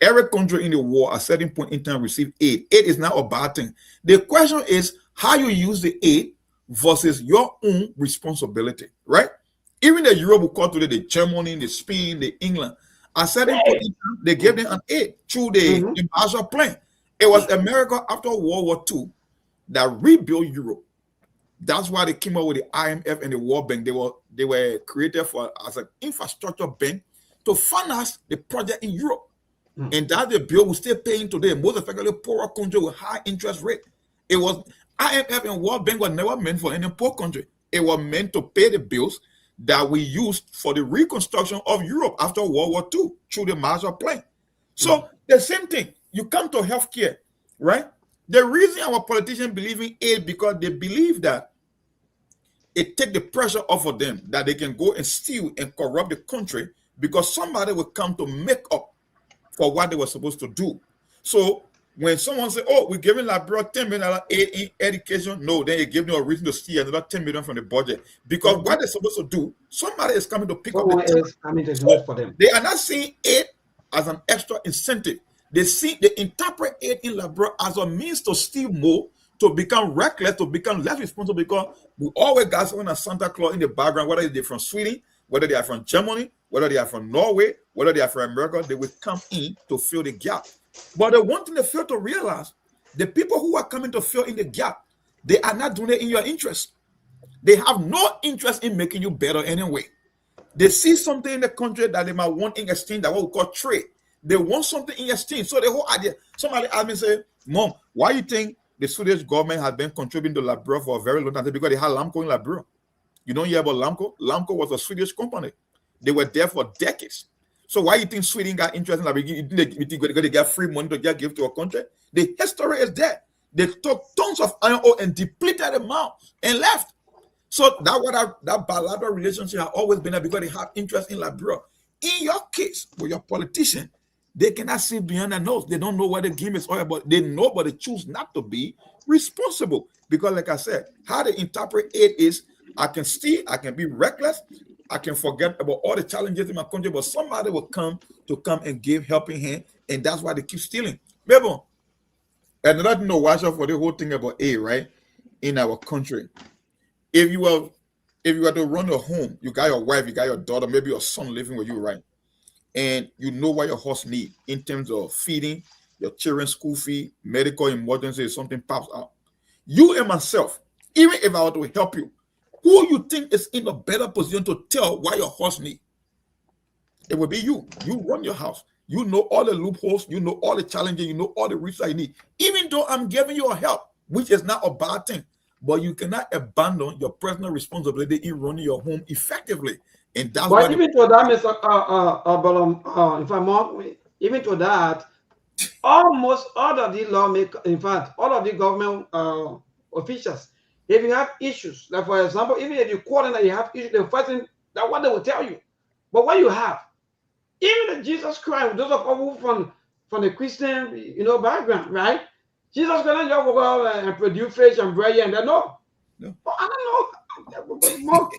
Every country in the world at a certain point in time receive aid. Aid is not a bad thing. The question is how you use the aid versus your own responsibility, right? Even the Europe we call today, the Germany, the Spain, the England, at a certain point in time, they gave them an aid through the Marshall Plan. It was America after World War II that rebuilt Europe. That's why they came up with the IMF and the World Bank. They were created as an infrastructure bank to finance the project in Europe. And that's the bill we're still paying today. Most effectively poorer country with high interest rate. It was IMF and World Bank were never meant for any poor country. It was meant to pay the bills that we used for the reconstruction of Europe after World War II through the Marshall Plan. So the same thing. You come to healthcare, right? The reason our politicians believe in aid because they believe that it takes the pressure off of them that they can go and steal and corrupt the country because somebody will come to make up for what they were supposed to do. So when someone say, oh, we're giving Liberia $10 million aid in education, no, then you give them a reason to steal another $10 million from the budget. Because what they're supposed to do, somebody is coming to pick up the tab. Coming to do it for them. They are not seeing aid as an extra incentive. They interpret aid in Liberia as a means to steal more, to become reckless, to become less responsible, because we always got someone as Santa Claus in the background, whether they're from Sweden, whether they are from Germany, whether they are from Norway, whether they are from America, they will come in to fill the gap. But the one thing they fail to realize, the people who are coming to fill in the gap, they are not doing it in your interest. They have no interest in making you better anyway. They see something in the country that they might want in exchange, that what we call trade. They want something in exchange. So the whole idea, somebody asked me, say, Mom, why you think the Swedish government has been contributing to Liberia for a very long time? Because they had Lamco in Liberia. You don't hear about Lamco? Lamco was a Swedish company. They were there for decades. So why you think Sweden got interested in Liberia? You think they get free money to give to a country? The history is there. They took tons of iron ore and depleted them out and left. So that bilateral relationship has always been there because they have interest in Liberia. In your case, with your politician, they cannot see behind their nose. They don't know what the game is all about. They know, but they choose not to be responsible. Because like I said, how they interpret it is, I can steal, I can be reckless, I can forget about all the challenges in my country, but somebody will come and give helping hand, and that's why they keep stealing. Maybe another thing to watch out for the whole thing about aid, right? In our country. If you are to run a home, you got your wife, you got your daughter, maybe your son living with you, right? And you know what your house need in terms of feeding, your children's school fee, medical emergency, if something pops out. You and myself, even if I were to help you, who you think is in a better position to tell what your house need? It will be you. You run your house. You know all the loopholes. You know all the challenges. You know all the risks you need. Even though I'm giving you a help, which is not a bad thing, but you cannot abandon your personal responsibility in running your home effectively. And that's but even to that, Mr. If I'm wrong, even to that, almost all of the lawmakers, in fact, all of the government officials, if you have issues, like for example, even if you call and you have issues, the first thing that what they will tell you. But what you have, even the Jesus Christ, those of us from the Christian, background, right? Jesus Christ just go out and produce fish and bread, and they know. No. But I don't know.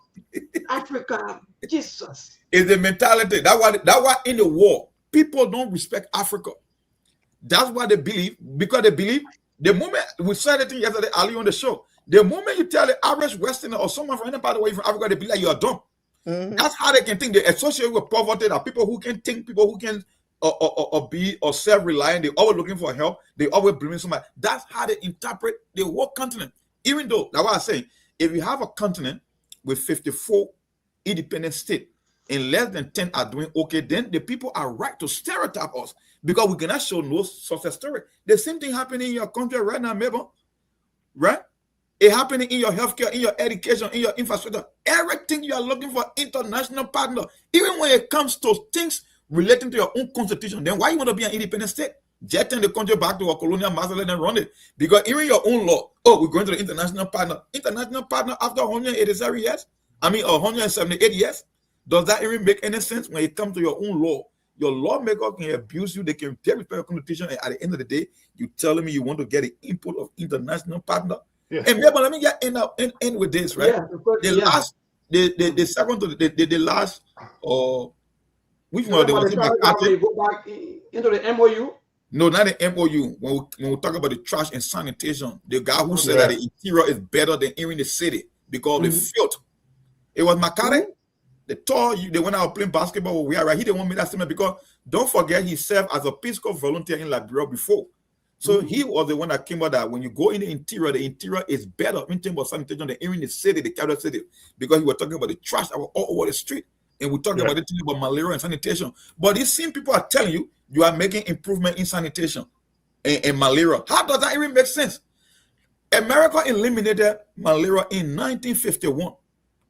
Africa, Jesus. It's the mentality. That's why in the war, people don't respect Africa. That's what they believe, because they believe the moment we said the thing yesterday, Ali on the show. The moment you tell the average Westerner or someone from any part of the way from Africa, they be like, you're dumb. Mm-hmm. That's how they can think. They associate with poverty. That people who can think, people who can be self-reliant, they're always looking for help. They always blaming somebody. That's how they interpret the whole continent. Even though, that's what I'm saying, if you have a continent with 54 independent states and less than 10 are doing okay, then the people are right to stereotype us because we cannot show no success story. The same thing happening in your country right now, Mabel. Right? It happening in your healthcare, in your education, in your infrastructure. Everything you are looking for international partner. Even when it comes to things relating to your own constitution, then why you want to be an independent state? jetting the country back to a colonial master, let them run it. Because even your own law, oh, we're going to the international partner. International partner after 187 years? I mean, 178 years? Does that even make any sense when it comes to your own law? Your lawmaker can abuse you, they can disrespect your constitution, and at the end of the day, you telling me you want to get the input of international partner? Yeah. And maybe let me get end with this, right? Yeah, of course, The yeah. last, the second to the last, which one? They was you go back into the MOU. No, not the MOU. When we talk about the trash and sanitation, the guy who said that the interior is better than in the city because of the filth. It was Makare. They told you they went out playing basketball with we are right. He didn't want me that statement because don't forget he served as a Peace Corps volunteer in Liberia before. So he was the one that came out that when you go in the interior is better in terms of sanitation than in the city, the capital city, because he was talking about the trash all over the street. And we're talking about the thing about malaria and sanitation. But these same people are telling you you are making improvement in sanitation and malaria. How does that even make sense? America eliminated malaria in 1951.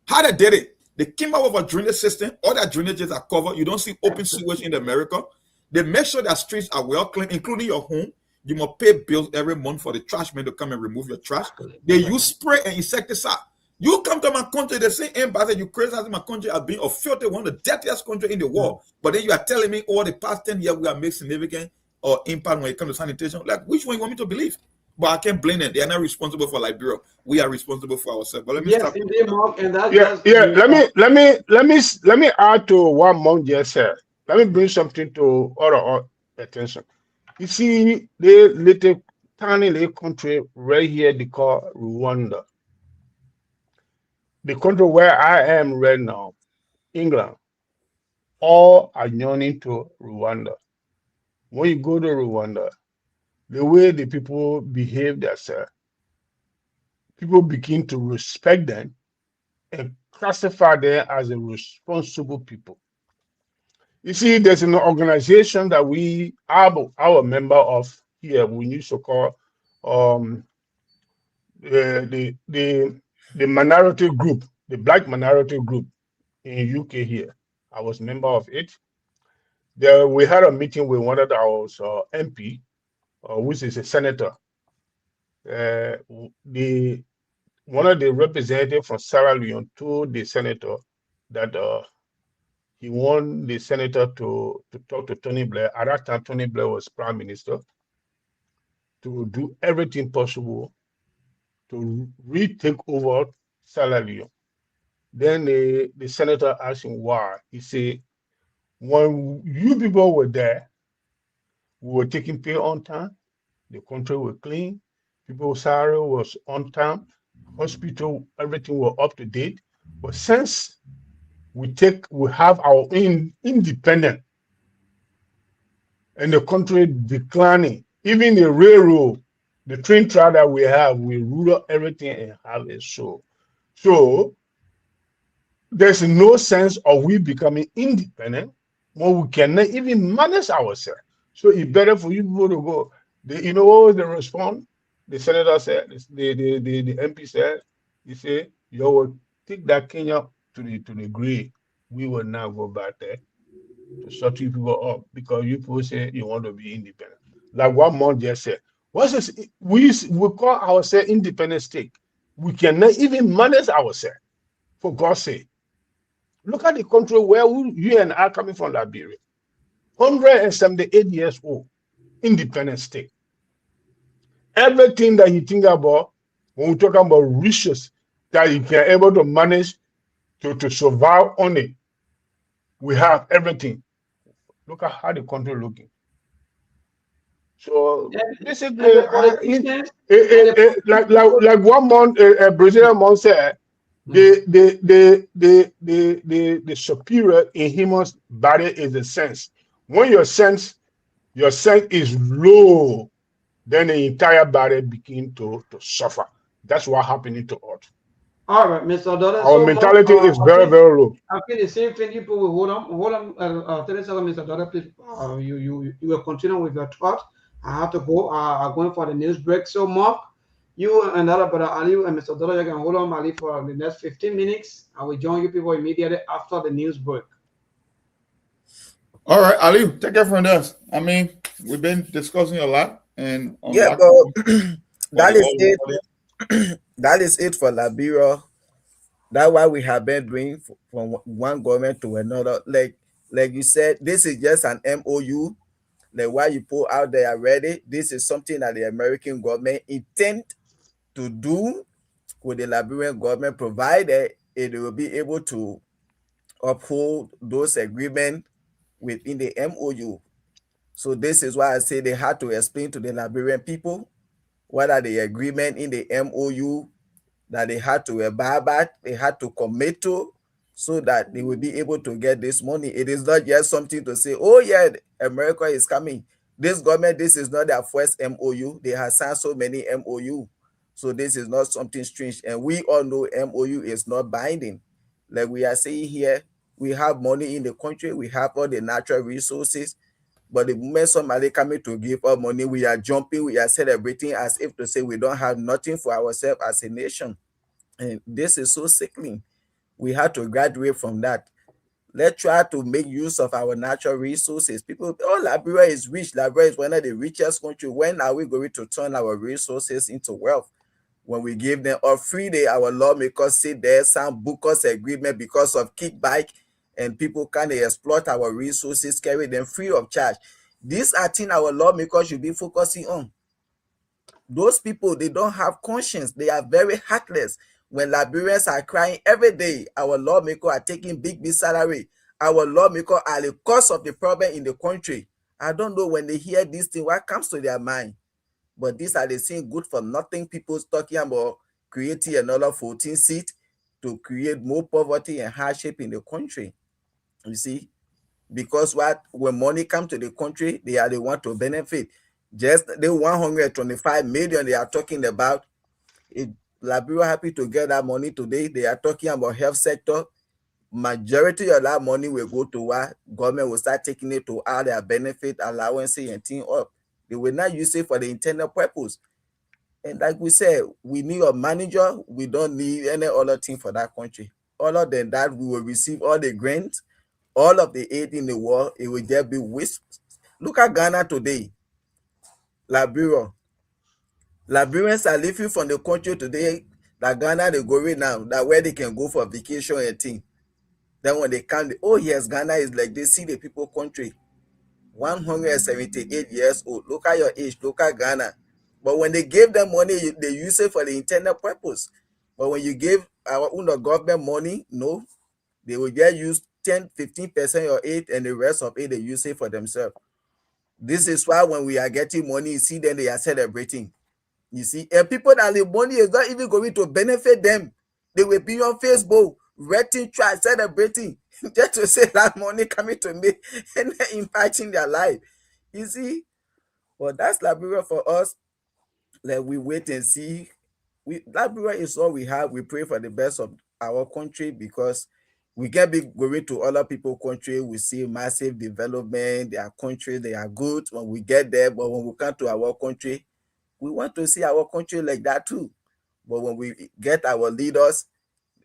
How they did it? They came out with a drainage system. All that drainages are covered. You don't see open sewage in America. They make sure that streets are well cleaned, including your home. You must pay bills every month for the trash man to come and remove your trash. They use spray and insecticide. You come to my country, they say embassy, you criticize my country as being a filthy, one of the dirtiest country in the world. But then you are telling me over the past 10 years we are making significant impact when it comes to sanitation. Like, which one you want me to believe? But I can't blame them. They are not responsible for Liberia. We are responsible for ourselves. But let me stop. Indeed, Mark, and that Let me add to what Monk just said. Let me bring something to our attention. You see, the little tiny little country right here they call Rwanda. The country where I am right now, England, all are yearning to Rwanda. When you go to Rwanda, the way the people behave themselves, people begin to respect them and classify them as a responsible people. You see, there's an organization that we are our member of here. We used to call the minority group, the Black minority group in UK here. I was a member of it. There, we had a meeting with one of our MP, which is a senator. One of the representatives from Sierra Leone told the senator that he wanted the senator to talk to Tony Blair. At that time, Tony Blair was prime minister, to do everything possible to retake over Sierra Leone. Then the senator asked him why. He said, when you people were there, we were taking pay on time, the country was clean, people's salary was on time, hospital, everything was up to date. But since we have our independent and the country declining, even the railroad, the train track that we have, we rule up everything and have it so. So there's no sense of we becoming independent when we cannot even manage ourselves. So it's better for you people to go. You know what was the response? The senator said, the MP said, he said, you will take that Kenya to the grave. We will now go back there to shut you people up because you people say you want to be independent. Like what Mon just said. What's this? We call ourselves independent state. We cannot even manage ourselves, for God's sake. Look at the country where you and I are coming from, Liberia. 178 years old, independent state. Everything that you think about, when we talk about riches, that you can able to manage to survive on it, we have everything. Look at how the country looking. So basically, like one month, a Brazilian month said, the superior in human body is the sense. When your sense is low, then the entire body begin to suffer. That's what happening to us. All right, Mr. Dollar. Our mentality is very, very low. I feel the same thing. You people will hold on. 30 seconds, Mr. Dollar, please. You will continue with your thought. I have to go. I'm going for the news break. So, Mark, you and other brother Ali and Mr. Dollar, you can hold on, Ali, for the next 15 minutes. I will join you people immediately after the news break. All right, Ali, take it from there. I mean, we've been discussing a lot and Yeah, unlocking but for that the is whole it. audience. That is it for Liberia. That's why we have been doing from one government to another. Like you said, this is just an MOU. Like what you put out there already. This is something that the American government intend to do with the Liberian government, provided it will be able to uphold those agreements within the MOU. So this is why I say they had to explain to the Liberian people what are the agreement in the MOU that they had to abide by, they had to commit to, so that they will be able to get this money. It is not just something to say, oh yeah, America is coming. This government, this is not their first MOU. They have signed so many MOU. So this is not something strange. And we all know MOU is not binding. Like we are saying here, we have money in the country, we have all the natural resources, but the moment somebody coming to give us money, we are jumping, we are celebrating as if to say we don't have nothing for ourselves as a nation. And this is so sickening. We have to graduate from that. Let's try to make use of our natural resources. People, oh, Liberia is rich. Liberia is one of the richest countries. When are we going to turn our resources into wealth? When we give them a free day, our lawmakers sit there, some book us agreement because of kickback, and people can exploit our resources, carry them free of charge. These are things our lawmakers should be focusing on. Those people, they don't have conscience. They are very heartless. When Liberians are crying every day, our lawmakers are taking big salary. Our lawmakers are the cause of the problem in the country. I don't know, when they hear this thing, what comes to their mind? But these are the same good for nothing people talking about creating another 14 seat to create more poverty and hardship in the country. You see, because when money comes to the country, they are the one to benefit. Just the 125 million they are talking about, it, Liberia happy to get that money today. They are talking about health sector. Majority of that money will go to what government will start taking it to all their benefit allowances and things up. They will not use it for the intended purpose. And like we said, we need a manager. We don't need any other thing for that country. Other than that, we will receive all the grants, all of the aid in the world. It will just be whisked. Look at Ghana today, Liberia. Liberians are leaving from the country today. That Ghana they go right now, that where they can go for vacation and thing. Then when they come, oh yes, Ghana is like they see the people country. 178 years old. Look at your age, look at Ghana. But when they give them money, they use it for the intended purpose. But when you give our own government money, no, they will just use 10-15% of it, and the rest of it they use it for themselves. This is why when we are getting money, you see them, they are celebrating. You see, and people that the money is not even going to benefit them. They will be on Facebook, writing, try, celebrating, just to say that money coming to me and impacting their life. You see, well, that's Liberia for us. Like we wait and see. Liberia is all we have. We pray for the best of our country, because we can be going to other people's country. We see massive development. Their country, they are good when we get there. But when we come to our country, we want to see our country like that too. But when we get our leaders,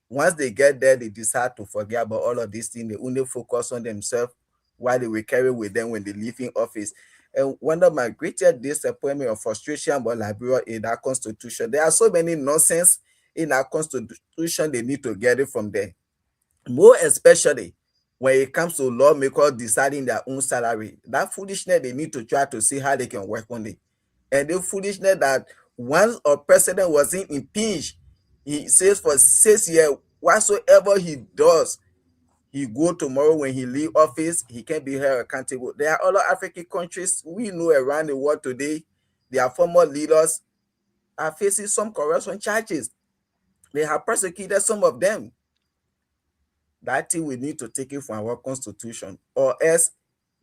once they get there, they decide to forget about all of these things. They only focus on themselves while they will carry with them when they leave in office. And one of my greatest disappointment or frustration about Liberia in that constitution, there are so many nonsense in our constitution, they need to get it from there. More especially when it comes to lawmakers deciding their own salary. That foolishness, they need to try to see how they can work on it. And the foolishness that once a president wasn't impeached, he says for 6 years, whatsoever he does, he go tomorrow when he leave office, he can be held accountable. There are other African countries we know around the world today, their former leaders are facing some corruption charges. They have persecuted some of them. That thing we need to take it from our constitution, or else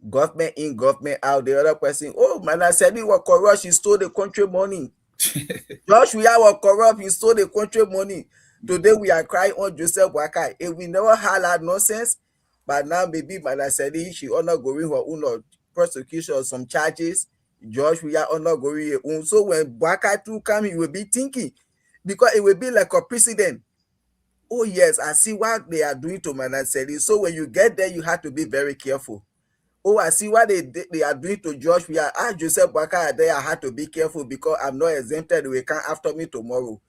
government in, government out. The other person, oh man, I said he was corrupt, he stole the country money. Josh, we are corrupt, he stole the country money. Today we are crying on Joseph Waka. If we never had that nonsense, but now maybe Madam Sedi, she honor going her own prosecution or some charges. Josh, we are honor going her own. So when Waka too come, he will be thinking, because it will be like a precedent. Oh yes, I see what they are doing to Madam Sedi. So when you get there, you have to be very careful. Oh, I see what they are doing to George. We are Joseph Boakai there. I had to be careful because I'm not exempted. They come after me tomorrow.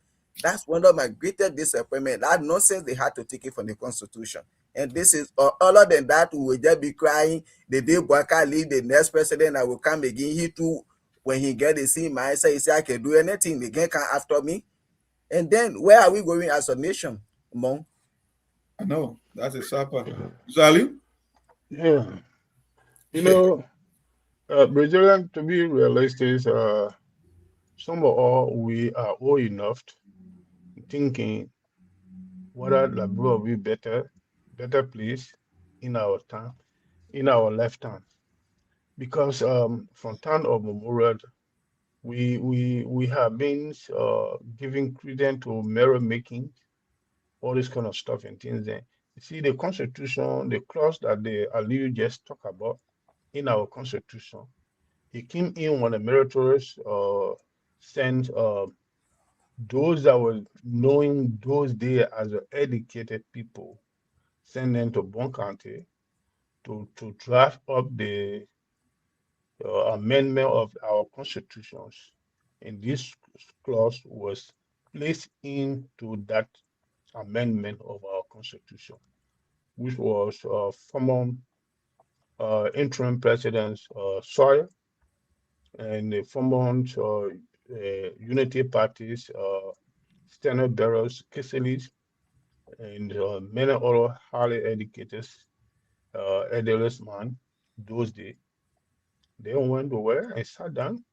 That's one of my greatest disappointment. That nonsense they had to take it from the Constitution. And this is other than that, we will just be crying the day Boakai leave, the next president that will come again. He too, when he get the same mindset, he say I can do anything. They can come after me. And then where are we going as a nation, Mom? I know that's a supper. Zali? Yeah. You know, Brazilian, to be realistic, some of all we are old enough thinking whether the will be better place in our time, in our lifetime. Because from time of memorial, we have been giving credence to mirror making, all this kind of stuff and things. Then you see the Constitution, the clause that the Aliyu just talked about in our Constitution. It came in when the militaries sent those that were knowing those days as educated people, send them to Bon County to draft up the amendment of our constitutions. And this clause was placed into that amendment of our constitution, which was former interim president Sawyer and the former Unity Party's Standard Bearers Kissilis and many other highly educated elderly man those days. They went over and sat down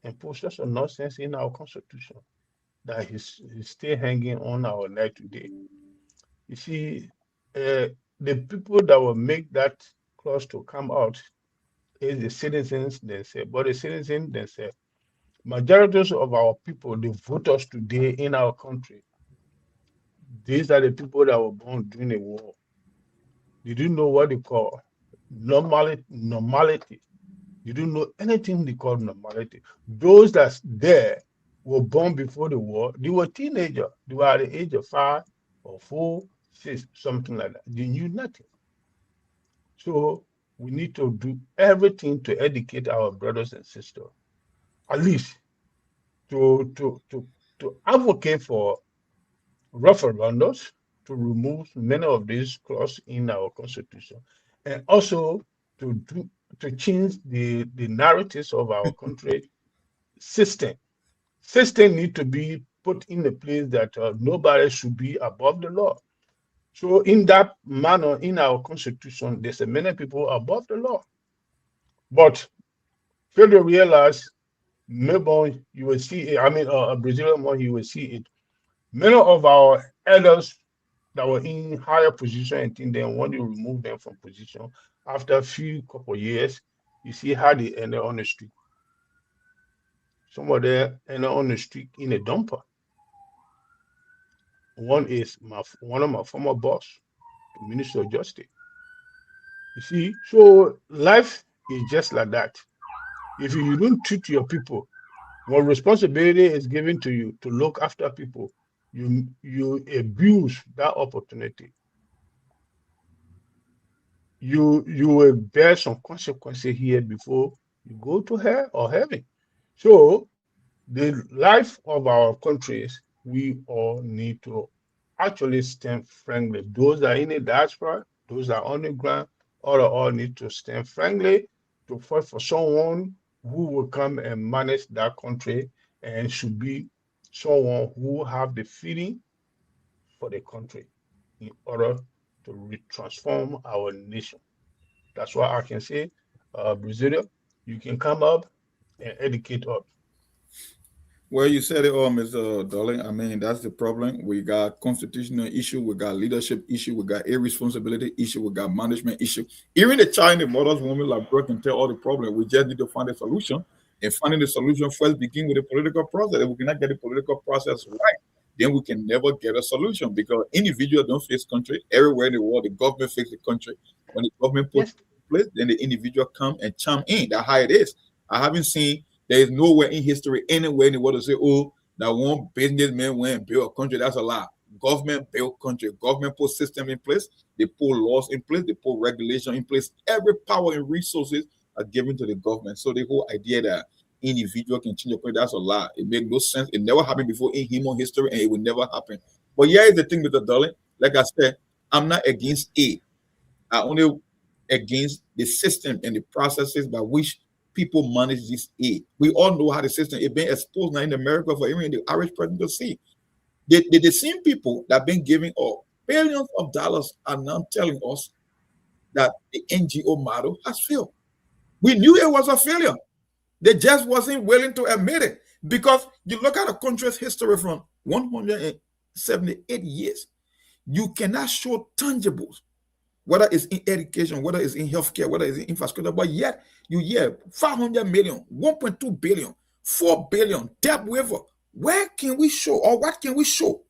and put such a nonsense in our constitution that is still hanging on our neck today. You see, the people that will make that clause to come out is the citizens themselves. But the citizens themselves, majorities of our people, the voters today in our country, these are the people that were born during the war. Did you know what they call normality? You don't know anything they call normality. Those that's there were born before the war. They were teenagers. They were at the age of 5 or 4, 6, something like that. They knew nothing. So we need to do everything to educate our brothers and sisters, at least to advocate for referendums to remove many of these clauses in our constitution, and also to change the narratives of our country system. System need to be put in a place that nobody should be above the law. So in that manner, in our constitution, there's many people above the law. But fail to realize, maybe you will see it, I mean, a Brazilian one, you will see it. Many of our elders that were in higher position and think then when you remove them from position, after a few couple of years, you see how they end up on the street. Some of them end up on the street in a dumper. One is one of my former boss, the Minister of Justice. You see, so life is just like that. If you don't treat your people, when responsibility is given to you to look after people, you abuse that opportunity. You will bear some consequences here before you go to hell or heaven. So the life of our countries, we all need to actually stand friendly. Those that are in the diaspora, those that are on the ground, all need to stand friendly to fight for someone who will come and manage that country and should be someone who have the feeling for the country in order to transform our nation. That's why I can say, Brazil, you can come up and educate us. Well, you said it all, Mr. Darling. I mean, that's the problem. We got constitutional issue, we got leadership issue, we got irresponsibility issue, we got management issue. Even the child, the mothers, women like Brooke can tell all the problem. We just need to find a solution. And finding the solution first begin with the political process. If we cannot get the political process right, then we can never get a solution because individuals don't fix country. Everywhere in the world, the government fix the country. When the government puts in place, then the individual come and chime in. That's how it is. I haven't seen, there is nowhere in history, anywhere in the world to say, oh, that one businessman went and built a country. That's a lie. Government built country. Government put system in place. They put laws in place. They put regulation in place. Every power and resources are given to the government. So the whole idea that individual can change your country, that's a lie. It made no sense. It never happened before in human history, and it will never happen. But here is the thing, Mr. Darling. Like I said, I'm not against aid. I only against the system and the processes by which people manage this aid. We all know how the system is being exposed now in America for even the average person to see. The same people that have been giving up billions of dollars are now telling us that the NGO model has failed. We knew it was a failure. They just wasn't willing to admit it. Because you look at a country's history from 178 years, you cannot show tangibles, whether it's in education, whether it's in healthcare, whether it's in infrastructure, but yet you hear 500 million, 1.2 billion, 4 billion, debt waiver. Where can we show, or what can we show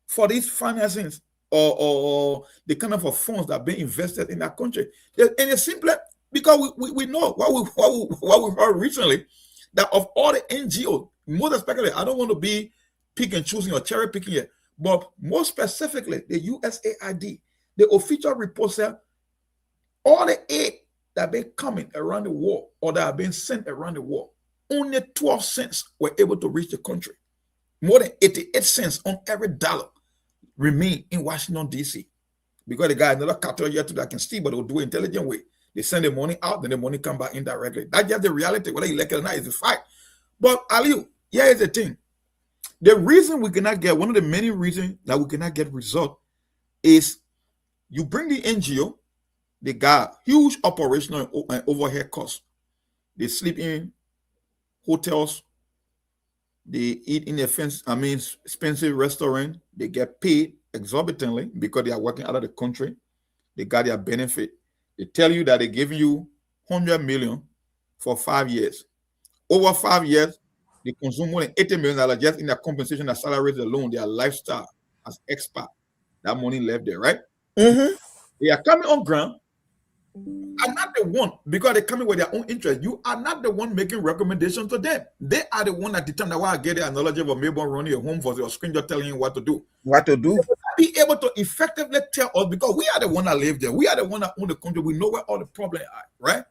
for these financings or the kind of funds that are being invested in that country? And it's simply because we know what we heard recently, that of all the NGOs, most especially, I don't want to be pick and choosing or cherry picking here, but more specifically, the USAID, the official report said all the aid that have been coming around the world or that have been sent around the world, only 12 cents were able to reach the country. More than 88 cents on every dollar remain in Washington, D.C. Because the guy another cartel yet that can steal, but they'll do it intelligent way. They send the money out, then the money come back indirectly. That's just the reality. Whether you like it or not, is a fact. But Aliu, here is the thing. The reason we cannot get, one of the many reasons that we cannot get result is you bring the NGO, they got huge operational and overhead costs. They sleep in hotels, they eat in expensive restaurant, they get paid exorbitantly because they are working out of the country. They got their benefit. They tell you that they're giving you 100 million for 5 years. Over 5 years, they consume more than $80 million just in their compensation, their salaries alone, their lifestyle as expat. That money left there, right? Mm-hmm. They are coming on ground. I'm not the one, because they're coming with their own interest. You are not the one making recommendations to them. They are the one that determine why I get the analogy of a Melbourne running a home for your stranger telling you what to do. What to do? Be able to effectively tell us, because we are the one that live there. We are the one that own the country. We know where all the problems are, right?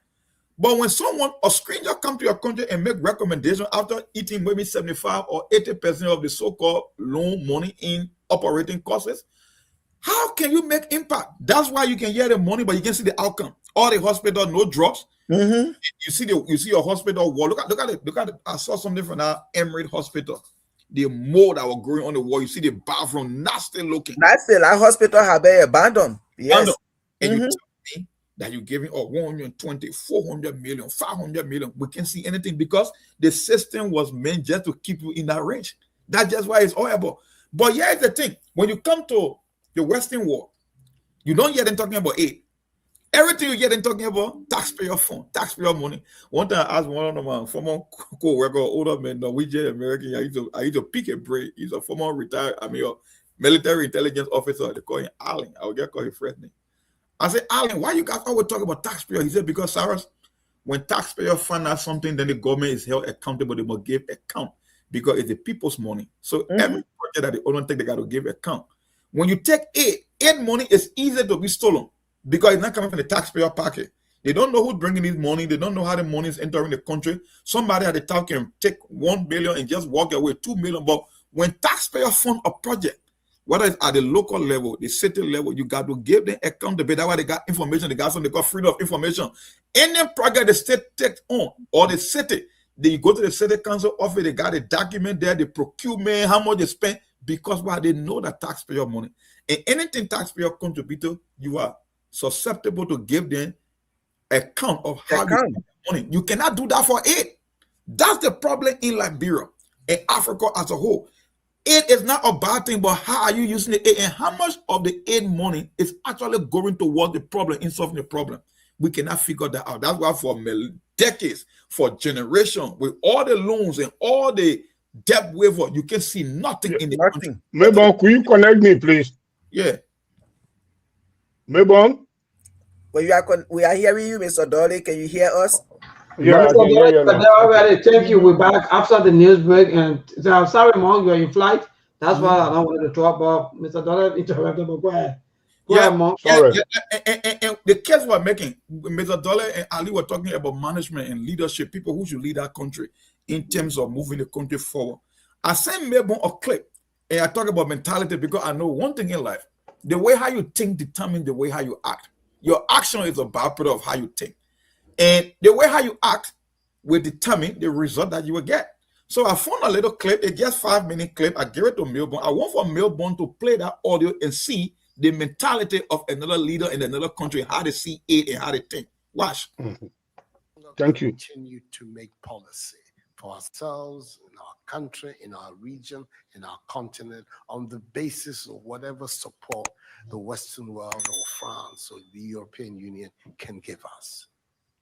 But when a stranger come to your country and make recommendations after eating maybe 75 or 80% of the so-called loan money in operating costs, how can you make impact? That's why you can hear the money, but you can see the outcome. All the hospital, no drugs. Mm-hmm. You see your hospital wall. Look at it. I saw something from that Emirate Hospital. The mold that was growing on the wall. You see the bathroom, nasty looking. That's the last hospital have been abandoned. Yes. And you tell me that you're giving 120, 400 million, 500 million. We can't see anything because the system was meant just to keep you in that range. That's just why it's horrible. But here's the thing. When you come to the Western world, you don't hear them talking about aid. Everything you hear them talking about, taxpayer fund, taxpayer money. One time I asked one of my former co-worker, older man, Norwegian American, I used to pick a brain. He's a former retired, military intelligence officer. They call him Allen. I will get called his friend name. I said, Allen, why you guys always talk about taxpayer? He said, because Cyrus, when taxpayer find out something, then the government is held accountable. They must give account because it's the people's money. So every project that they don't take, they got to give account. When you take aid money is easy to be stolen because it's not coming from the taxpayer pocket. They don't know who's bringing this money. They don't know how the money is entering the country. Somebody at the top can take 1 billion and just walk away, 2 million. But when taxpayer fund a project, whether it's at the local level, the city level, you got to give them accountability. That's why they got information. They got something they call freedom of information. Any project the state takes on or the city, they go to the city council office, they got a document there, the procurement, how much they spend, because why they know that taxpayer money. And anything taxpayer contribute to, you are susceptible to give them account of how you spend money. You cannot do that for aid. That's the problem in Liberia and Africa as a whole. Aid is not a bad thing, but how are you using the aid and how much of the aid money is actually going towards the problem, in solving the problem? We cannot figure that out. That's why for decades, for generations, with all the loans and all the debt waiver, you can see nothing in the country. Mebon, could you connect me, please? Yeah. Mebon? Well, we are hearing you, Mr. Dolly. Can you hear us? Yeah, already. Thank you. We're back after the news break. And sorry, Mom, you're in flight. That's why I don't want to talk about Mr. Dollar interrupted, but go ahead. Go Yeah, ahead, Monk. Sorry. and the case we're making, Mr. Dollar and Ali were talking about management and leadership, people who should lead our country in terms of moving the country forward. I sent Melbourne a clip, and I talk about mentality because I know one thing in life: the way how you think determines the way how you act. Your action is a byproduct of how you think, and the way how you act will determine the result that you will get. So I found a little clip, a just 5-minute clip. I gave it to Melbourne. I want for Melbourne to play that audio and see the mentality of another leader in another country, how they see it and how they think. Watch. Thank you. Continue to make policy for ourselves, in our country, in our region, in our continent, on the basis of whatever support the Western world or France or the European Union can give us.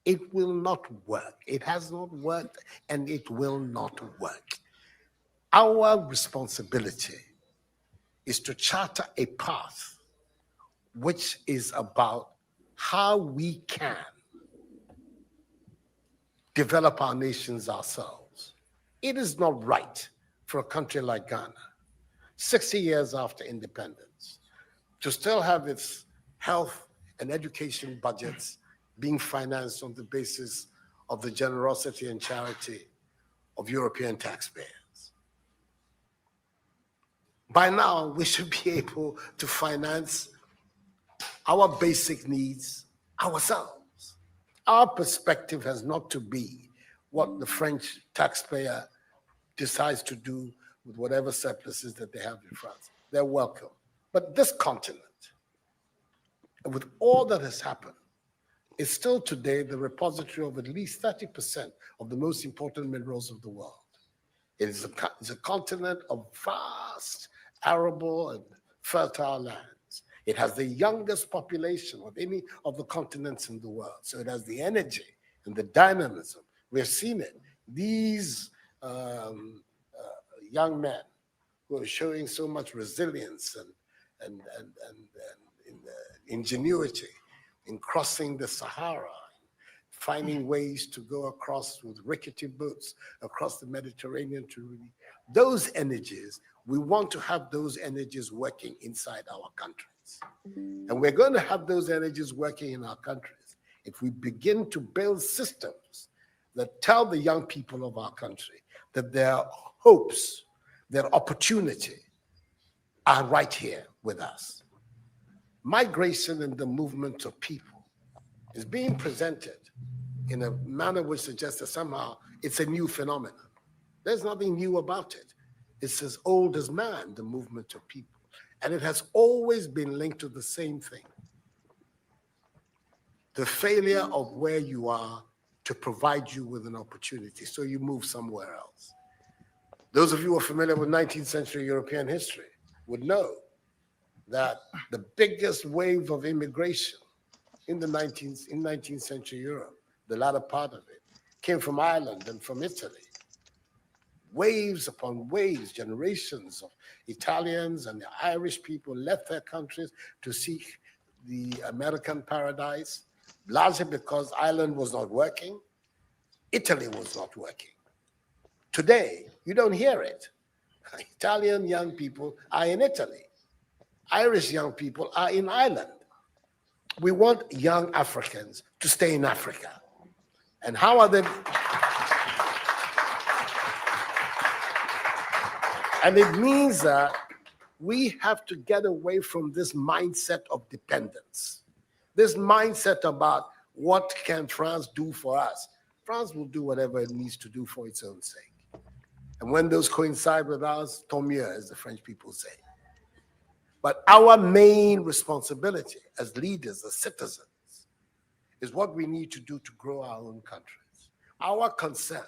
It will not work. It has not worked, and it will not work. Our responsibility is to charter a path which is about how we can develop our nations ourselves. It is not right for a country like Ghana, 60 years after independence, to still have its health and education budgets being financed on the basis of the generosity and charity of European taxpayers. By now, we should be able to finance our basic needs ourselves. Our perspective has not to be what the French taxpayer decides to do with whatever surpluses that they have in France. They're welcome. But this continent, with all that has happened, is still today the repository of at least 30% of the most important minerals of the world. It is a continent of vast, arable, and fertile lands. It has the youngest population of any of the continents in the world. So it has the energy and the dynamism. We've seen it. These young men who are showing so much resilience and ingenuity in crossing the Sahara, finding ways to go across with rickety boats across the Mediterranean to really, those energies, we want to have those energies working inside our countries. And we're going to have those energies working in our countries if we begin to build systems that tell the young people of our country that their hopes, their opportunity are right here with us. Migration and the movement of people is being presented in a manner which suggests that somehow it's a new phenomenon. There's nothing new about it. It's as old as man, the movement of people. And it has always been linked to the same thing. The failure of where you are to provide you with an opportunity, so you move somewhere else. Those of you who are familiar with 19th century European history would know that the biggest wave of immigration in 19th century Europe, the latter part of it, came from Ireland and from Italy. Waves upon waves, generations of Italians and the Irish people left their countries to seek the American paradise, largely because Ireland was not working, Italy was not working. Today, you don't hear it. Italian young people are in Italy. Irish young people are in Ireland. We want young Africans to stay in Africa. And how are they? And it means that we have to get away from this mindset of dependence. This mindset about what can France do for us. France will do whatever it needs to do for its own sake. And when those coincide with ours, tant mieux, as the French people say. But our main responsibility as leaders, as citizens, is what we need to do to grow our own countries. Our concern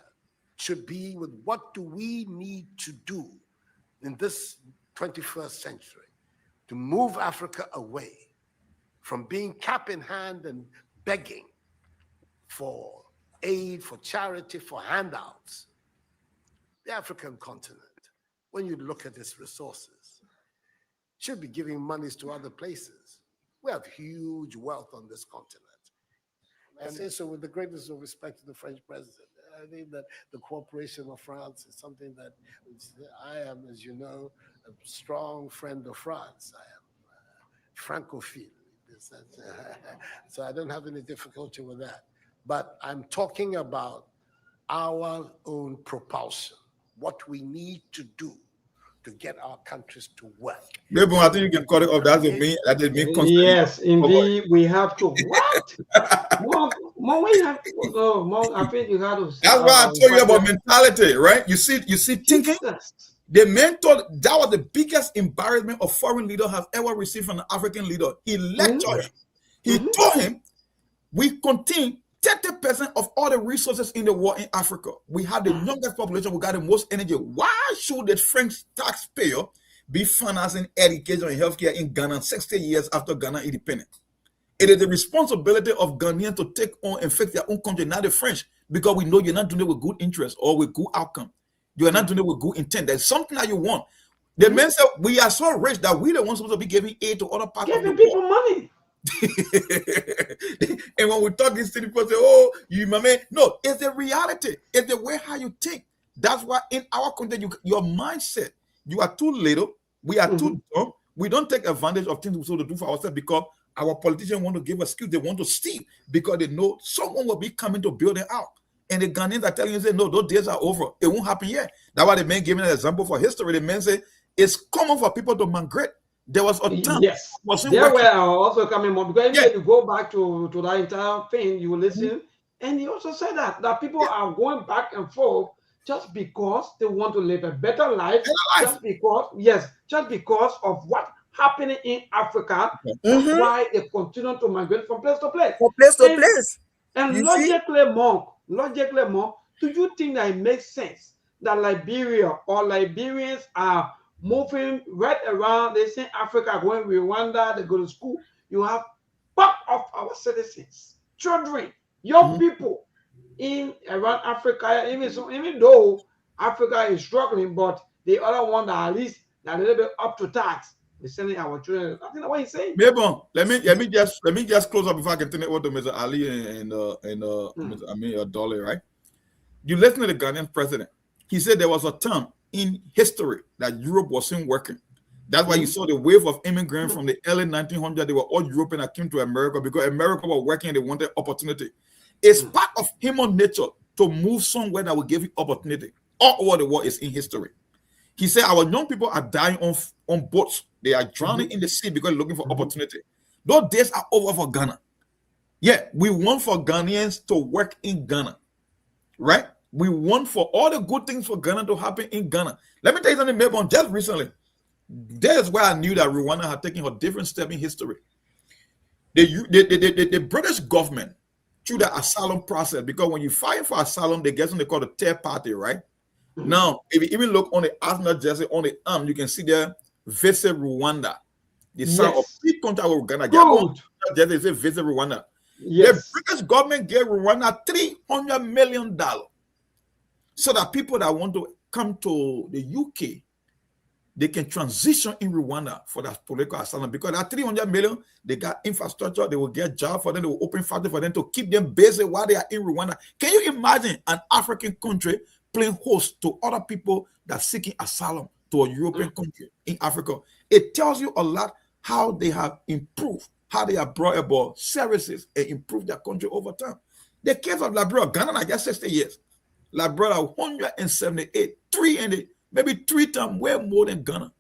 should be with what do we need to do in this 21st century to move Africa away from being cap in hand and begging for aid, for charity, for handouts. The African continent, when you look at its resources, should be giving monies to other places. We have huge wealth on this continent. And I say so with the greatest of respect to the French president. I think that the cooperation of France is something that I am, as you know, a strong friend of France. I am Francophile. So I don't have any difficulty with that. But I'm talking about our own propulsion, what we need to do to get our countries to work. Maybe I think you can cut it off. That's the main. That is main concern. Yes, indeed, we have to. What? More we have. More. I think you have to. That's why I told you about mentality, right? You see, thinking. The man thought that was the biggest embarrassment a foreign leader has ever received from an African leader. He lectured him. He told him, we contain 30% of all the resources in the world in Africa. We have the youngest population. We got the most energy. Why should the French taxpayer be financing education and healthcare in Ghana 60 years after Ghana independence? It is the responsibility of Ghanaians to take on and fix their own country, not the French, because we know you're not doing it with good interest or with good outcome. You are not doing it with good intent. There's something that you want. The men said, we are so rich that we the ones supposed to be giving aid to other parts of the people world. Money. And when we talk this thing, people say, oh, you my man. No, it's the reality. It's the way how you think. That's why in our country, your mindset, you are too little. We are too dumb. We don't take advantage of things we're supposed to do for ourselves because our politicians want to give us skills. They want to steal because they know someone will be coming to build it out. And the Ghanaians are telling you, say, no, those days are over. It won't happen yet. That's why the man gave me an example for history. The man said, it's common for people to migrate. There was a time. Yes. There were also coming more. Because if you go back to that entire thing, you will listen. And he also said that people are going back and forth just because they want to live a better life. Just because of what happening in Africa. That's why they continue to migrate from place to place. From place to place. And logically more, do you think that it makes sense that Liberia or Liberians are moving right around? They say Africa, going to Rwanda, they go to school. You have part of our citizens, children, young people in around Africa, even though Africa is struggling, but the other one that at least they're a little bit up to tax. We're sending our children. I think that's what he's saying. Maybe let me just close up before I can turn it over to Mr. Ali and Mr. Dolly, right? You listen to the Ghanaian president. He said there was a time in history that Europe wasn't working. That's why you saw the wave of immigrants from the early 1900s. They were all European that came to America because America was working and they wanted opportunity. It's part of human nature to move somewhere that will give you opportunity. All over the world is in history. He said our young people are dying on boats. They are drowning in the sea because they're looking for opportunity. Those days are over for Ghana. Yeah, we want for Ghanaians to work in Ghana, right? We want for all the good things for Ghana to happen in Ghana. Let me tell you something, maybe just recently. That's where I knew that Rwanda had taken a different step in history. The British government, through the asylum process, because when you file for asylum, they get something called a third party, right? Now, if you even look on the Arsenal jersey, on the arm, you can see there, Visit Rwanda. The sign of big contact with Ghana. Jersey say Visit Rwanda. The British government gave Rwanda $300 million so that people that want to come to the UK, they can transition in Rwanda for that political asylum. Because that $300 million, they got infrastructure, they will get jobs for them, they will open factories for them to keep them busy while they are in Rwanda. Can you imagine an African country playing host to other people that are seeking asylum to a European country in Africa? It tells you a lot how they have improved, how they have brought about services and improved their country over time. The case of Liberia, Ghana, just 60 years. Liberia, 178, maybe three times way more than Ghana.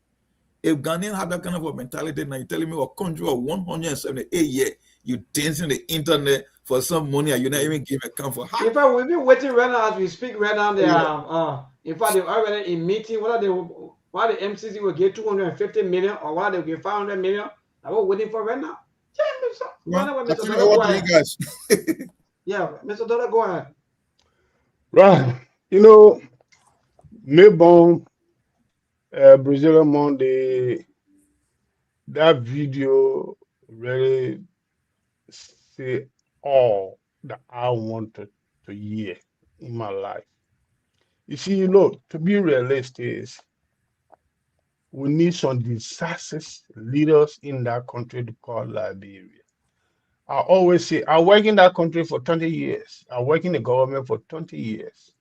If Ghanaians have that kind of a mentality, now you're telling me a country of 178 years, you dancing the internet for some money and you're not even giving account for how. In fact, we've been waiting right now as we speak right now. They are, in fact, they're already in meeting why the MCC will get 250 million or why they'll get 500 million. I'm waiting for right now. Yeah, Mr. Dollar, go ahead. Yeah, Mr. Dollar, go ahead. Right. You know, Melbourne, Brazilian Monday, that video really say all that I wanted to hear in my life. You see, look, to be realistic, we need some decisive leaders in that country to call Liberia. I always say, I work in that country for 20 years. I work in the government for 20 years.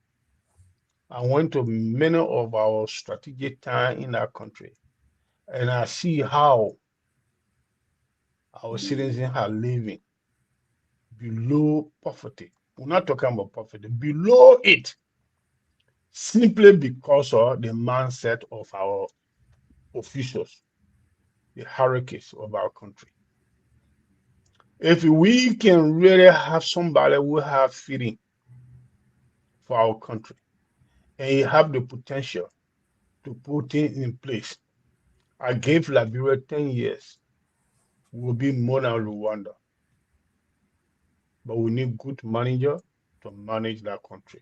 I went to many of our strategic time in that country. and I see how our citizens are living below poverty. We're not talking about poverty, below it, simply because of the mindset of our officials, the hierarchies of our country. If we can really have somebody who have feeling for our country and you have the potential to put it in place, I gave Liberia 10 years, will be more than Rwanda. But we need good manager to manage that country.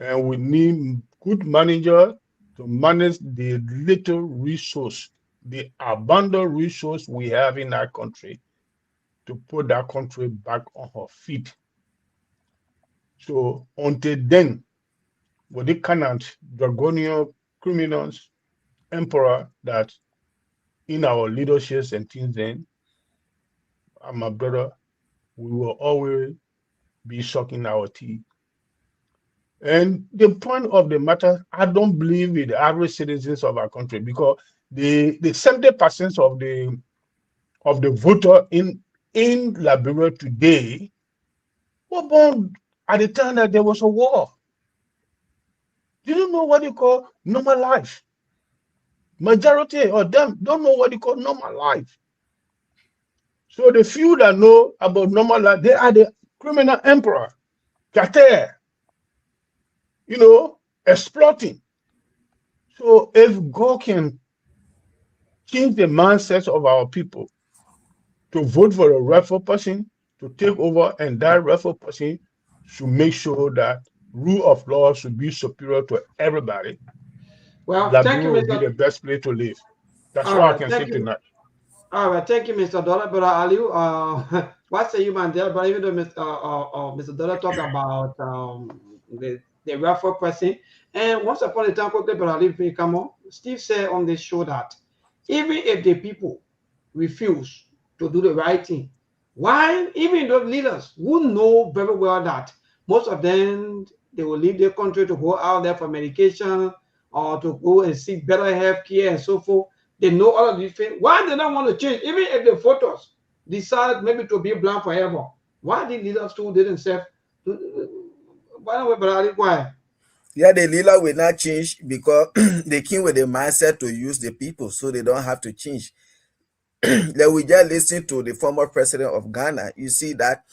And we need good manager to manage the little resource, the abundant resource we have in our country to put that country back on her feet. So until then, with the kind of draconian criminals, emperor that in our leaderships and things then, my brother, we will always be sucking our teeth. And the point of the matter, I don't believe with the average citizens of our country because the 70% of the voter in Liberia today were born at the time that there was a war. They don't know what you call normal life. Majority of them don't know what you call normal life. So the few that know about normal life, they are the criminal emperor, cartel, exploiting. So if God can change the mindset of our people to vote for a rightful person to take over, and that rightful person should make sure that rule of law should be superior to everybody, Well, thank you, Liberia will be Mr. the best place to live. That's All all I right, can say thank you. tonight. All right, thank you, Mr. Dollar. But Aliu, what say you, Mandela? But even though Mr. Dollar talk about the referral person, and once upon a time, quickly, but Aliu, come on. Steve said on the show that even if the people refuse to do the right thing, why even those leaders who know very well that most of them they will leave their country to go out there for medication or to go and seek better health care and so forth. They know all of these things. Why they don't want to change? Even if the voters decide maybe to be blind forever, why the leaders too they themselves? Why don't we, brother? Why? Yeah, the leader will not change because they came with the mindset to use the people, so they don't have to change. Then we just listen to the former president of Ghana. You see that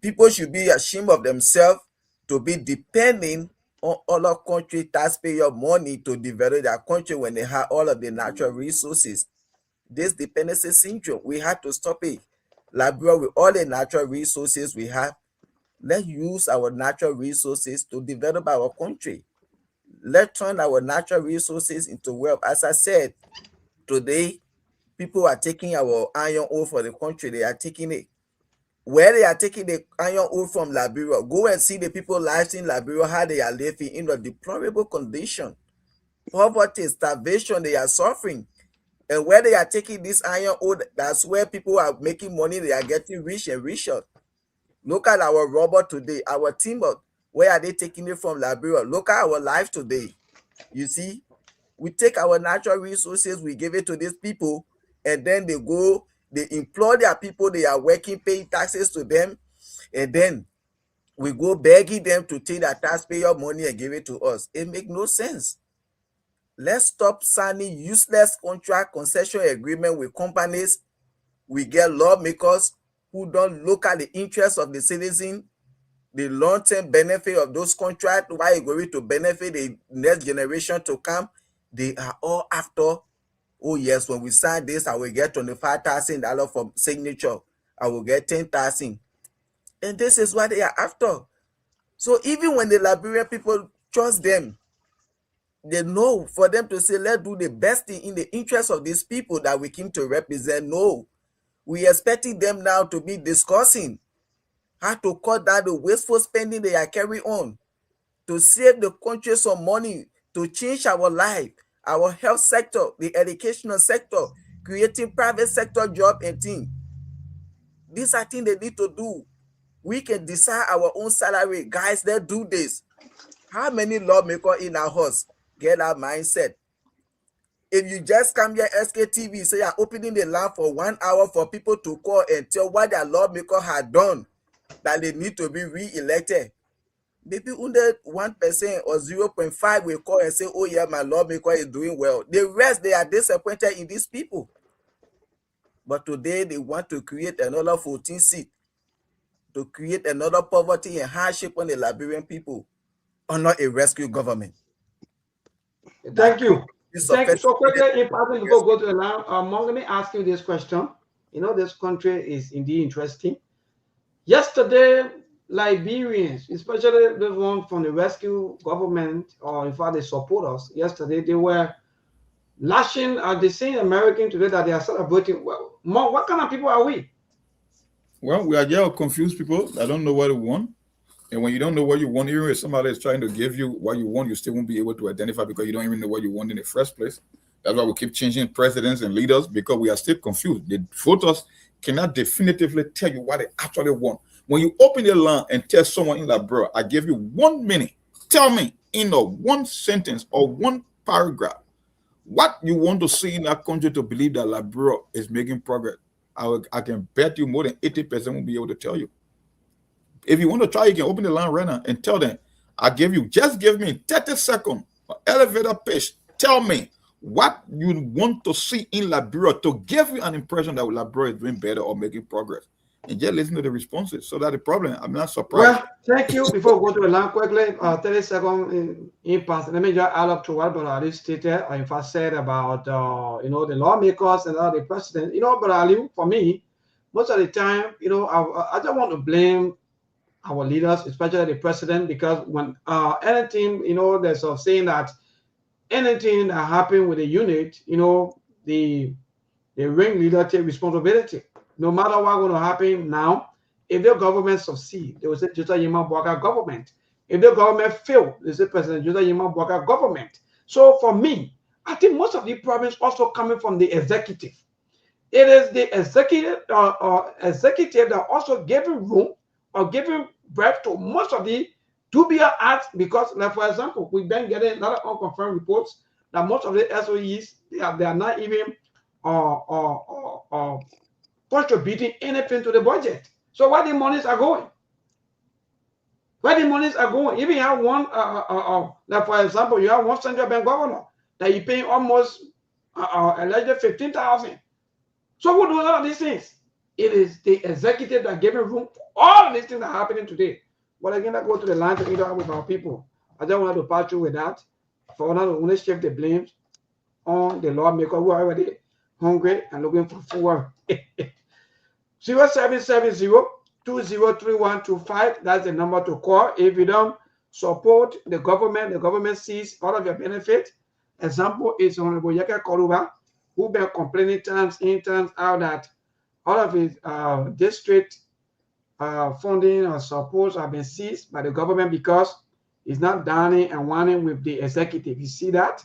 people should be ashamed of themselves to be depending on other country taxpayer money to develop their country when they have all of the natural resources. This dependency syndrome, we have to stop it. Liberia, with all the natural resources we have, let's use our natural resources to develop our country. Let's turn our natural resources into wealth. As I said, today, people are taking our iron ore for the country. They are taking it. Where they are taking the iron ore from Liberia, go and see the people lives in Liberia, how they are living in a deplorable condition. Poverty, starvation, they are suffering. And where they are taking this iron ore, that's where people are making money. They are getting rich and richer. Look at our rubber today, our timber. Where are they taking it from, Liberia? Look at our life today. You see, we take our natural resources, we give it to these people, and then they go, they employ their people, they are working, paying taxes to them, and then we go begging them to take their taxpayer money and give it to us. It makes no sense. Let's stop signing useless contract concession agreement with companies. We get lawmakers who don't look at the interests of the citizen, the long-term benefit of those contracts, why it's going to benefit the next generation to come. They are all after, oh yes, when we sign this, I will get $25,000 for signature. I will get 10,000. And this is what they are after. So even when the Liberian people trust them, they know for them to say, let's do the best thing in the interest of these people that we came to represent. No, we expecting them now to be discussing how to cut down the wasteful spending they are carrying on, to save the country some money, to change our life, our health sector, the educational sector, creating private sector job and things. These are things they need to do. We can decide our own salary. Guys, let's do this. How many lawmakers in our house get that mindset? If you just come here, SKTV, say you're opening the line for 1 hour for people to call and tell what their lawmaker had done, that they need to be re-elected. Maybe under 1% or 0.5 will call and say, oh yeah, my lawmaker is doing well. The rest, they are disappointed in these people. But today, they want to create another 14 seat, to create another poverty and hardship on the Liberian people under a rescue government. Thank you. Thank you. So quickly, if I can go to the line, let me ask you this question. You know, this country is indeed interesting. Yesterday, Liberians, especially the one from the rescue government, or in fact, they support us. Yesterday, they were lashing at the same American today that they are celebrating. Well, what kind of people are we? Well, we are just confused people that don't know what they want. And when you don't know what you want, even if somebody is trying to give you what you want, you still won't be able to identify because you don't even know what you want in the first place. That's why we keep changing presidents and leaders, because we are still confused. The voters cannot definitively tell you what they actually want. When you open the line and tell someone in that, bro, I give you 1 minute, tell me in one sentence or one paragraph what you want to see in that country to believe that Liberia is making progress. I can bet you more than 80% won't be able to tell you. If you want to try, you can open the line right now and tell them, just give me 30 seconds, elevator pitch. Tell me what you want to see in Liberia to give you an impression that Liberia is doing better or making progress. And just listen to the responses. So that's the problem. I'm not surprised. Well, thank you. Before we go to the line quickly, 30 seconds in pass. Let me just add up to what Brother Ali stated, or in fact said about, the lawmakers and the president. Brother Ali, for me, most of the time, I don't want to blame our leaders, especially the president, because when anything, there's a saying that anything that happened with a unit, the ringleader take responsibility. No matter what's going to happen now, if the government succeed, they will say Jota Yima Bwaka government. If the government fail, they say President Jota Yima Bwaka government. So for me, I think most of the problems also coming from the executive. It is the executive executive that also giving room or giving breath to most of the dubious acts, because, like for example, we've been getting a lot of unconfirmed reports that most of the SOEs they are not even contributing anything to the budget. So where the monies are going? Where the monies are going? Even you have one, like for example, you have one central bank governor that you're paying almost alleged 15,000. So who do all of these things? It is the executive that gave room for all of these things that are happening today. But again, I go to the line to interact with our people. I just wanted to patch you with that. For now, to only shift the blames on the lawmaker who are already hungry and looking for food. 0770-203125. That's the number to call. If you don't support the government sees all of your benefit. Example is Honorable Yaka Koruba, who been complaining times in, times out that all of his district funding or support have been seized by the government because it's not dining and whining with the executive. You see that?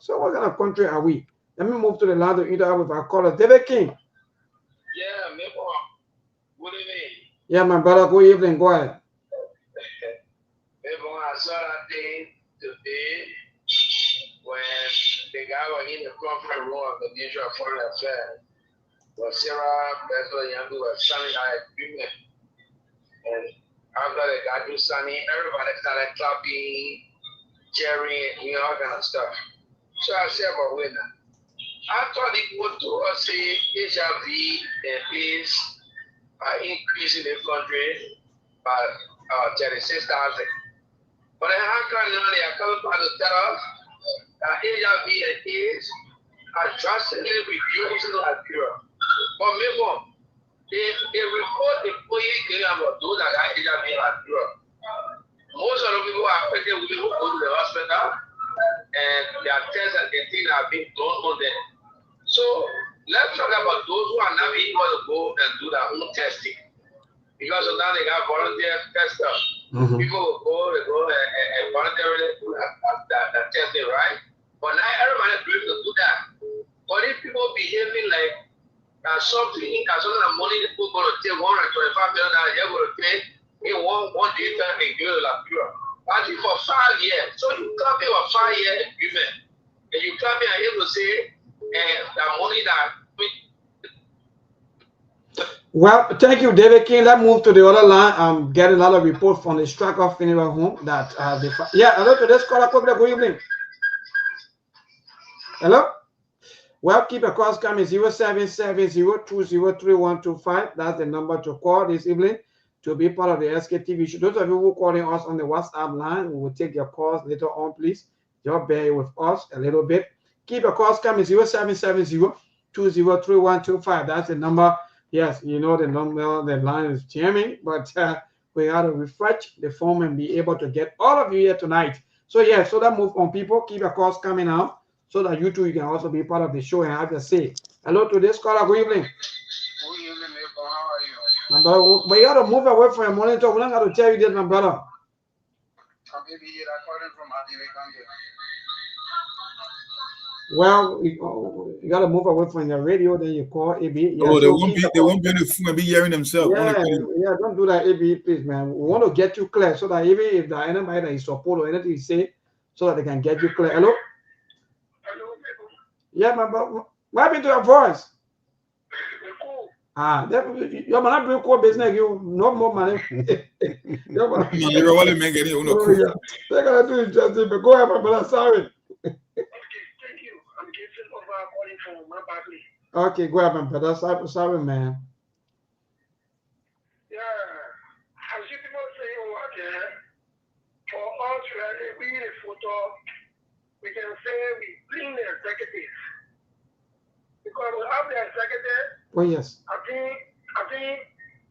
So what kind of country are we? Let me move to the line to interact with our caller, David King. Yeah, good evening. Yeah, my brother, good evening. Go ahead. I saw that thing today when the guy was in the conference room of the Ministry of Foreign Affairs. Sarah Bethel Yandu was signing our agreement. And after they got through signing, everybody started clapping, cheering, all kind of stuff. So I said, but wait now. I thought it would to us say HIV and AIDS are increasing in the country by 36,000. But then how come they are coming back to tell us that HIV and AIDS are drastically reducing Liberia? But maybe they report the police getting about those that are HIV in Liberia. Most of the people are affected with people who go to the hospital and their tests and the things are being done on them. So let's talk about those who are not being able to go and do their own testing. Because now they got volunteer testers. People will go and voluntarily do that testing, right? But not everybody is able to do that. But if people behaving like something of money that people going to take $125 million, they're going to pay in one day time and give it to Liberia. Actually for 5 years. So you can't pay a 5-year agreement. And you come here and able to say, that money that. Well, thank you, David King. Let's move to the other line. I'm getting a lot of reports from the Striker Funeral Home that hello to this caller. Good evening. Hello. Well, keep a call coming 0770-203125. That's the number to call this evening to be part of the Sktv show. Those of you who are calling us on the WhatsApp line, we will take your calls later on, please. Just bear with us a little bit. Keep your calls coming 0770-203125. That's the number. Yes, you know the number, the line is jamming, but we have to refresh the form and be able to get all of you here tonight. So yeah, so that move on, people. Keep your calls coming out so that you too, you can also be part of the show and have your say. Hello to this caller. Good evening. Good evening, Mabel. How are you? My brother, but you got to move away from your monitor. We're not going to tell you this, my brother. I'm maybe recording from Adirekande. Well, you got to move away from your radio, then you call AB. Yeah, Oh, they so won't be on the phone and be hearing themselves. Yeah, don't do that, AB, please, man. We want to get you clear so that even if there anybody that you support or anything you say, so that they can get you clear. Hello? Hello, Yeah, my brother. What happened to your voice? cool. You're not doing core business. You no more money. You're gonna do They're gonna do interesting, but go ahead, my brother. Sorry. Thank you. I'm getting over calling from my family. Okay, go ahead, my brother. Sorry, man. Yeah, as you people say, for us, we the photo, we can say we bring the executive. Because we have the executive. Oh, yes. I think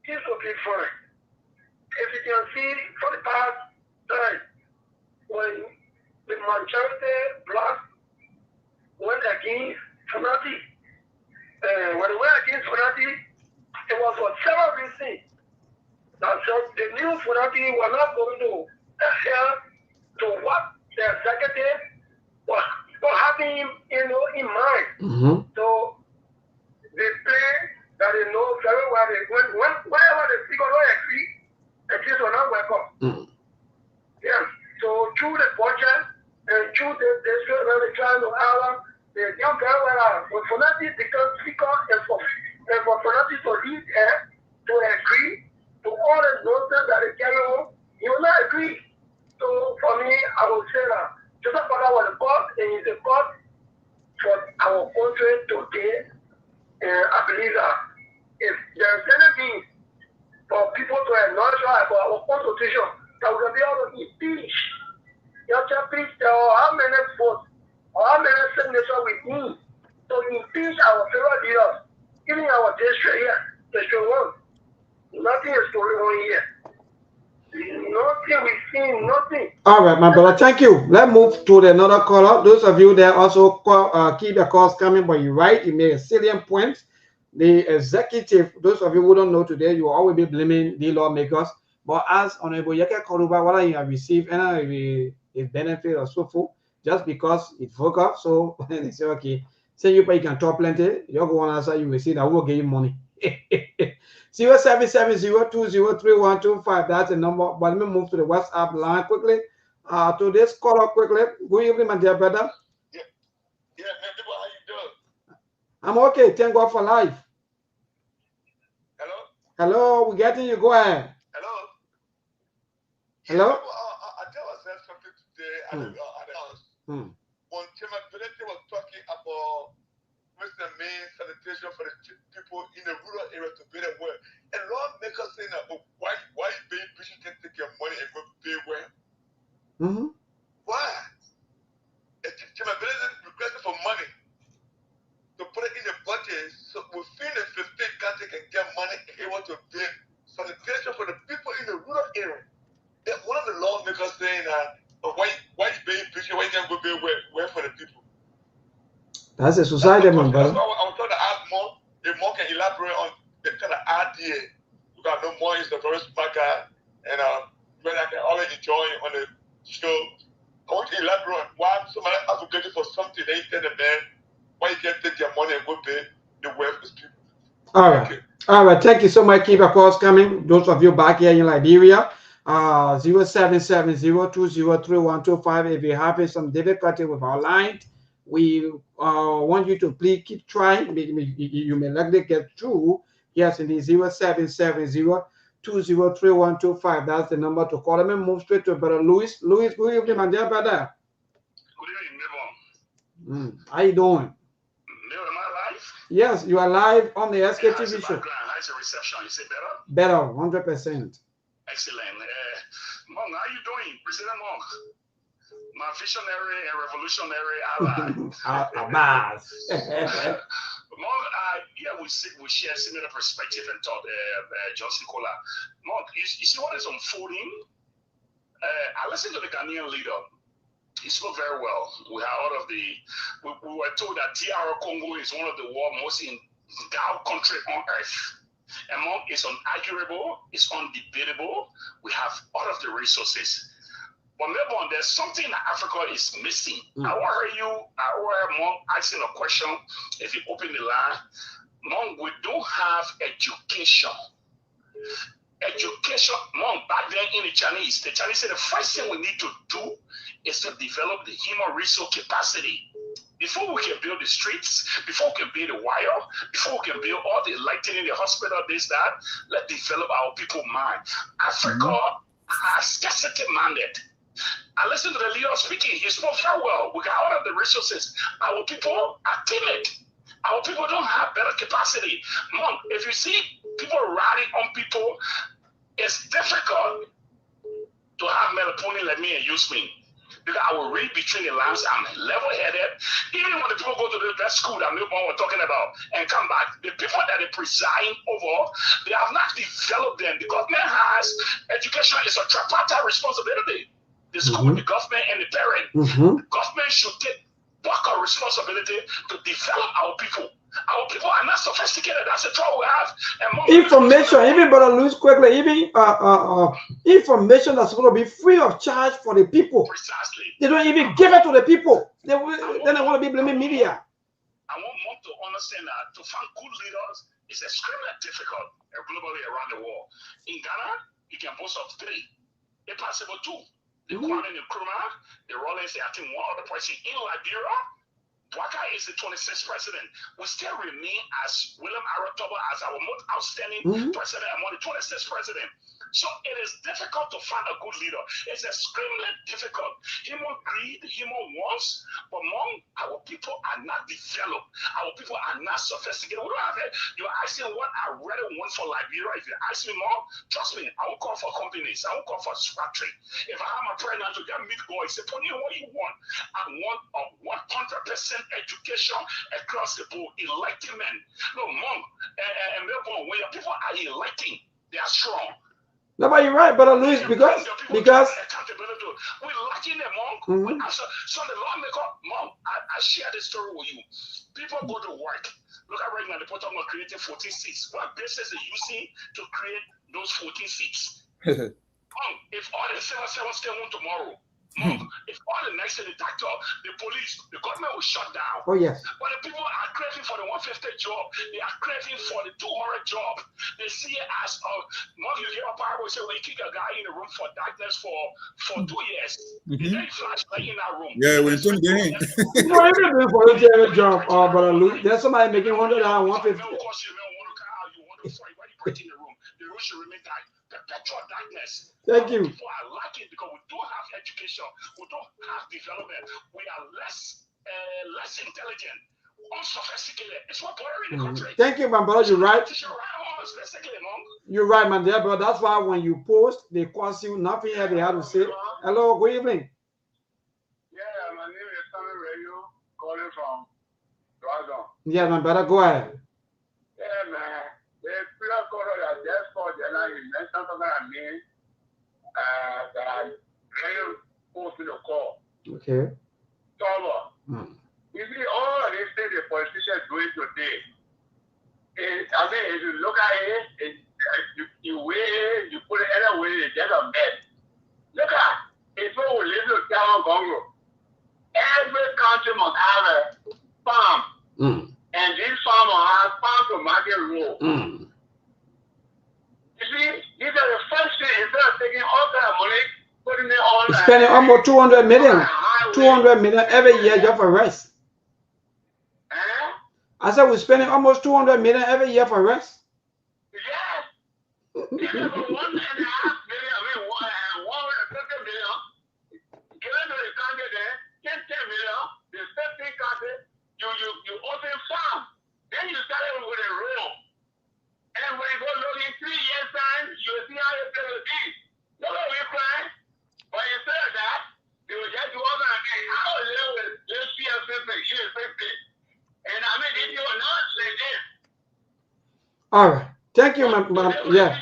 this will be fine. If you can see for the past time, when the majority black went against Funati, when they went against Funati, it was for several reasons. That the new Funati were not going to adhere to what the executive was having in mind. Mm-hmm. So they play that they know very well. Whenever the speaker don't agree, the kids will not welcome. Mm. Yeah. So through the budget and through the trying to have the young girl when Fonati becomes speaker and for Fonati to lead to agree to all the nonsense that they carry on, he will not agree. So for me, I would say that Joseph Father was a God and he's a God for our country today. I believe that if there's anything for people to acknowledge about our constitution, that we can be able to impeach. You have to impeach how many votes or how many signatures we need to impeach our favorite leaders, even our district here, District 1. Nothing is going on here. Nothing, we've seen nothing. All right, my brother. Thank you. Let's move to another caller. Those of you that also keep your calls coming, but you're right. You made a salient point. The executive, those of you who don't know today, you will always be blaming the lawmakers. But as Honorable Yeke Koruba, what you have received any benefit or so forth, just because it broke up, so they say, okay, say you can talk plenty, you're going to answer, you will see that we'll give you money. 0770-203125. That's the number. But let me move to the WhatsApp line quickly. To this caller quickly. Good evening, my dear brother. Yeah, man, how you doing? I'm okay. Thank God for life. Hello? Hello, we're getting you. Go ahead. Hello? Hello? I tell myself something today at the house. When Chairman Benedict was talking about Mr. Main sanitation for the people in the rural area to pay their well. And lawmakers saying that, but why being patient can take your money and go pay well? Mm-hmm. Why? Chairman Benedict requested for money to put it in the budget so within the 15 country can get money able to pay sanitation for the people in the rural area. Then one of the lawmakers saying that, why being patient, why can't go pay well for the people? That's a society, man, brother. I was trying to ask more, if more can elaborate on the kind of idea. Because I know more is a very smart guy, and when I can always enjoy on the show. I want to elaborate on why somebody advocated for something they tell the man why you can't take your money and go pay the welfare people. All right. All right. Thank you so much. Keep your calls coming. Those of you back here in Liberia, 0770-203125. If you're having some difficulty with our line, We want you to please keep trying. You may likely get through. Yes, in the 0770-203125. That's the number to call. Let me move straight to Brother Louis. Louis, good evening, my dear brother. Good evening, Mabon. How you doing? Am I live? Yes, you are live on the Sktv show. How's the reception? Is it better? Better, 100%. Excellent. Monk, how you doing, President Monk? My visionary and revolutionary ally. Abbas. Monk, yeah, we share similar perspective and thought, Johnson Kola. Monk, you see what is unfolding? I listened to the Ghanaian leader. He spoke very well. We were told that DR Congo is one of the world's most endowed country on earth. And Monk, it's unarguable, it's undebatable. We have all of the resources. But Melbourne, there's something that Africa is missing. I want to hear Monk asking a question. If you open the line, Monk, we don't have education. Education, Monk, back then in the Chinese said the first thing we need to do is to develop the human resource capacity. Before we can build the streets, before we can build the wire, before we can build all the lighting in the hospital, this, that, let's develop our people mind. Africa has scarcity minded. I listened to the leader speaking. He spoke very well. We got all of the resources. Our people are timid. Our people don't have better capacity. Monk, if you see people riding on people, it's difficult to have melatonin like me and use me. Because I will read between the lines. I'm level-headed. Even when the people go to that school that Milburn was talking about and come back, the people that they preside over, they have not developed them. The government has education. It's a tripartite responsibility. The school, the government, and the parent. The government should take back our responsibility to develop our people. Our people are not sophisticated. That's the trouble we have. And information, even Brother Louis, quickly, even information that's going to be free of charge for the people. Precisely. They don't even give it to the people. Then they want to be blaming media. I want Monk to understand that to find good leaders is extremely difficult globally around the world. In Ghana, you can boast of 3. Impossible 2. The Kwame Nkrumah, the Rollins, I think one other person in Liberia. Bwaka is the 26th president. We still remain as William Aratoba as our most outstanding president among the 26th president. So it is difficult to find a good leader. It's extremely difficult. Human greed, human wants, but among our people are not developed. Our people are not sophisticated. We don't have it. You're asking what I really want for Liberia. If you ask me more, trust me, I won't call for companies. I won't call for factory. If I have my president to get meat going, say, Tony, what you want? I want a 100% education across the board, enlightenment. No, Mom, and Melbourne, when your people are enlightened, they are strong. No, but you're right, Brother Louis, because accountability. We're lacking a monk. So the lawmaker, Mom, I share this story with you. People go to work. Look at right now, the Portugal creating 14 seats. What business are you using to create those 14 seats? If all the 7 stay home tomorrow, if all the next thing, the doctor, the police, the government will shut down. Oh, yes. But the people are craving for the 150 job. They are craving for the 200 job. They see it as you hear a parable say, when you kick a guy in the room for darkness for 2 years, then you flash right in that room. Yeah, when Tony get in. No, even doing volunteer job, Brother Louis. There's somebody making $100, $150. Of course, you want to car, you want to fight. Why you break in the room? The room should remain dark. Perpetual darkness. Thank you. People are lacking because we don't have education, we don't have development, we are less intelligent, unsophisticated. It's what bothering the country. Thank you, my brother. You're right. You're right, man. Dear brother. That's why when you post, they cost you nothing. They have to say, hello, good evening. Yeah, my name is Sammy Radio, calling from Toronto. Yeah, my brother. Go ahead. Yeah, man. The previous caller that just called, he mentioned something I mean that I really supposed to call. Okay. So, you see, all of these things the politicians doing today, I mean, if you look at it, you weigh it, you put it any way, it's just a mess. Look at people who live in town Congo. Every country must have a farm. And this farmer has farm to market road. You see, these are the first thing, instead of taking all that money, putting it on. Spending almost 200 million. 200 million every year just for rice. I said we're spending almost 200 million every year for rest. Yes. This is for 1.5 million. I mean, 150 million. Given to the country there, 10 million. The safety country, you open farm. Then you started with a roll. And when you go look in 3 years' time, you'll see how it will be. No, we cry. But instead of that, they will just go over and say, how little will this year 50, year 50? And I mean, if you are not saying this. All right. Thank you, yeah.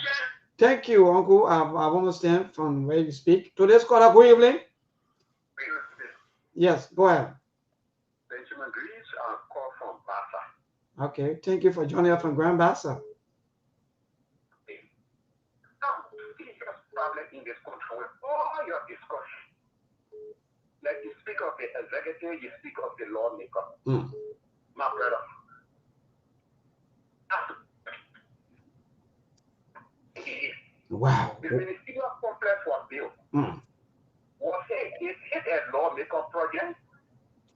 Thank you, Uncle. I understand from where you speak. Today's caller, good evening. Yes, go ahead. Benjamin Greaves, call from Bassa. Okay, thank you for joining us from Grand Bassa. Problem in this country with all your discussion. Like you speak of the executive, you speak of the lawmaker. My brother. Wow. The ministerial complex was built. Was it a lawmaker project?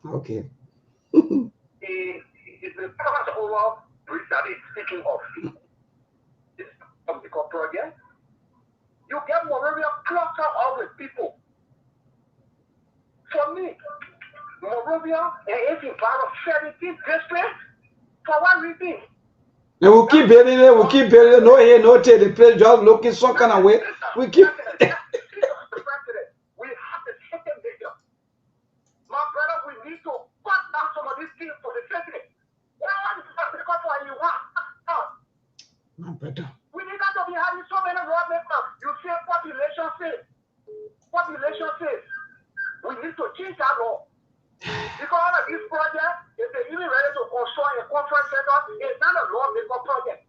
Okay. It's the past over bridge that is speaking of. It's a lawmaker project. You get Moravia cluster all with people. For me, Moravia is in part of 17 districts. For what reason? And we'll keep building it, we'll keep building it. No here, no there. The place just looking some kind of way. We keep. We have the second vision. My brother, we need to cut down some of these things for the city. Why because what you want? My brother. We need not to be having so many lawmakers. You say population says. Population says. We need to change that law. Because all of this project, if they're even ready to construct a conference center, it's not a lawmaker project.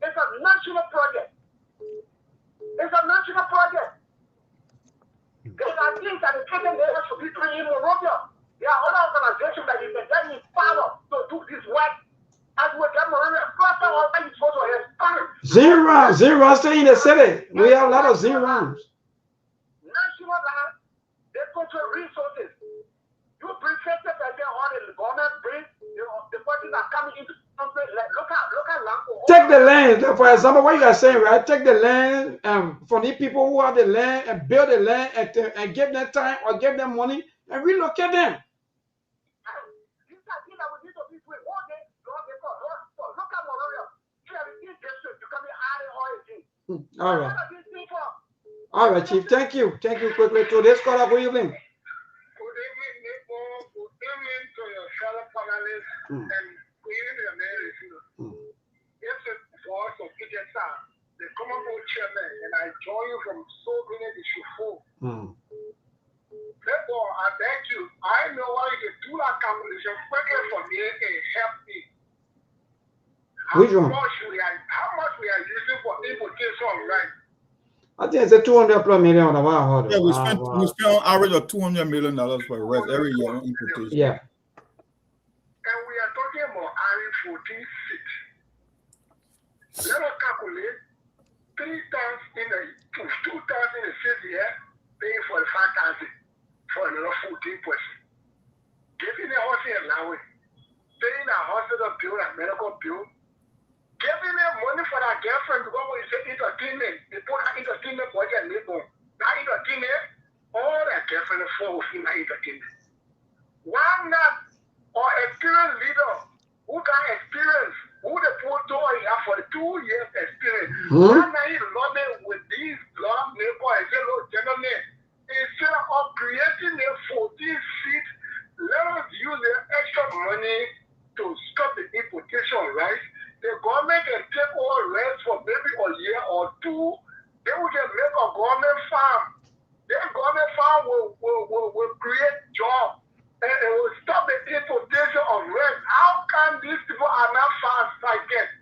It's a national project. It's a national project. Because I think that the second layer should be doing in Moravia. There are other organizations that you can get in power to do this work. As we get Moravia, cluster all that is supposed to expand. Zero stay in the city. We have a lot of zeros. National land, they control resources. You bring sector that they all the government bring, the parties are coming into something like look at land. Take the land, for example, what you are saying, right? Take the land from the people who have the land and build the land and give them time or give them money and relocate them. These are things that we need to be doing. One day, look at Moravia. You come here adding all the things. All right. All right, Chief. Thank you. Thank you quickly to this caller. Good evening. Good evening, Nico. Good evening to your fellow panelists and good evening, America. Yes, for us to get the common board chairman, and I join you from so many issues. Therefore, I beg you, I know why you do that calculation quickly for me and help me. How much we are using for importation, right? I think it's a 200 plus million. Yeah, we spend on average of $200 million for rest every year on importation. Yeah. And we are talking about having 14 seats. Let us calculate 3 times in a 2 times in a 6 year, paying for 5,000 for another 14 person. Giving a hospital allowance, paying a hospital bill, a medical bill, giving them money for that girlfriend to go when you say entertainment. They put that entertainment budget in the that entertainment, all that girlfriend for within that entertainment. Why not? Or experienced leader who got experience, who the put door here for the 2 years experience. Why not he love it with these lawmakers and say, look, gentlemen, instead of creating a 14 seat, let us use the extra money to stop the importation, right? The government can take all rest for maybe a year or 2. Then we can make a government farm. Then government farm will create jobs. And it will stop the importation of rest. How come these people are not fast-sighted?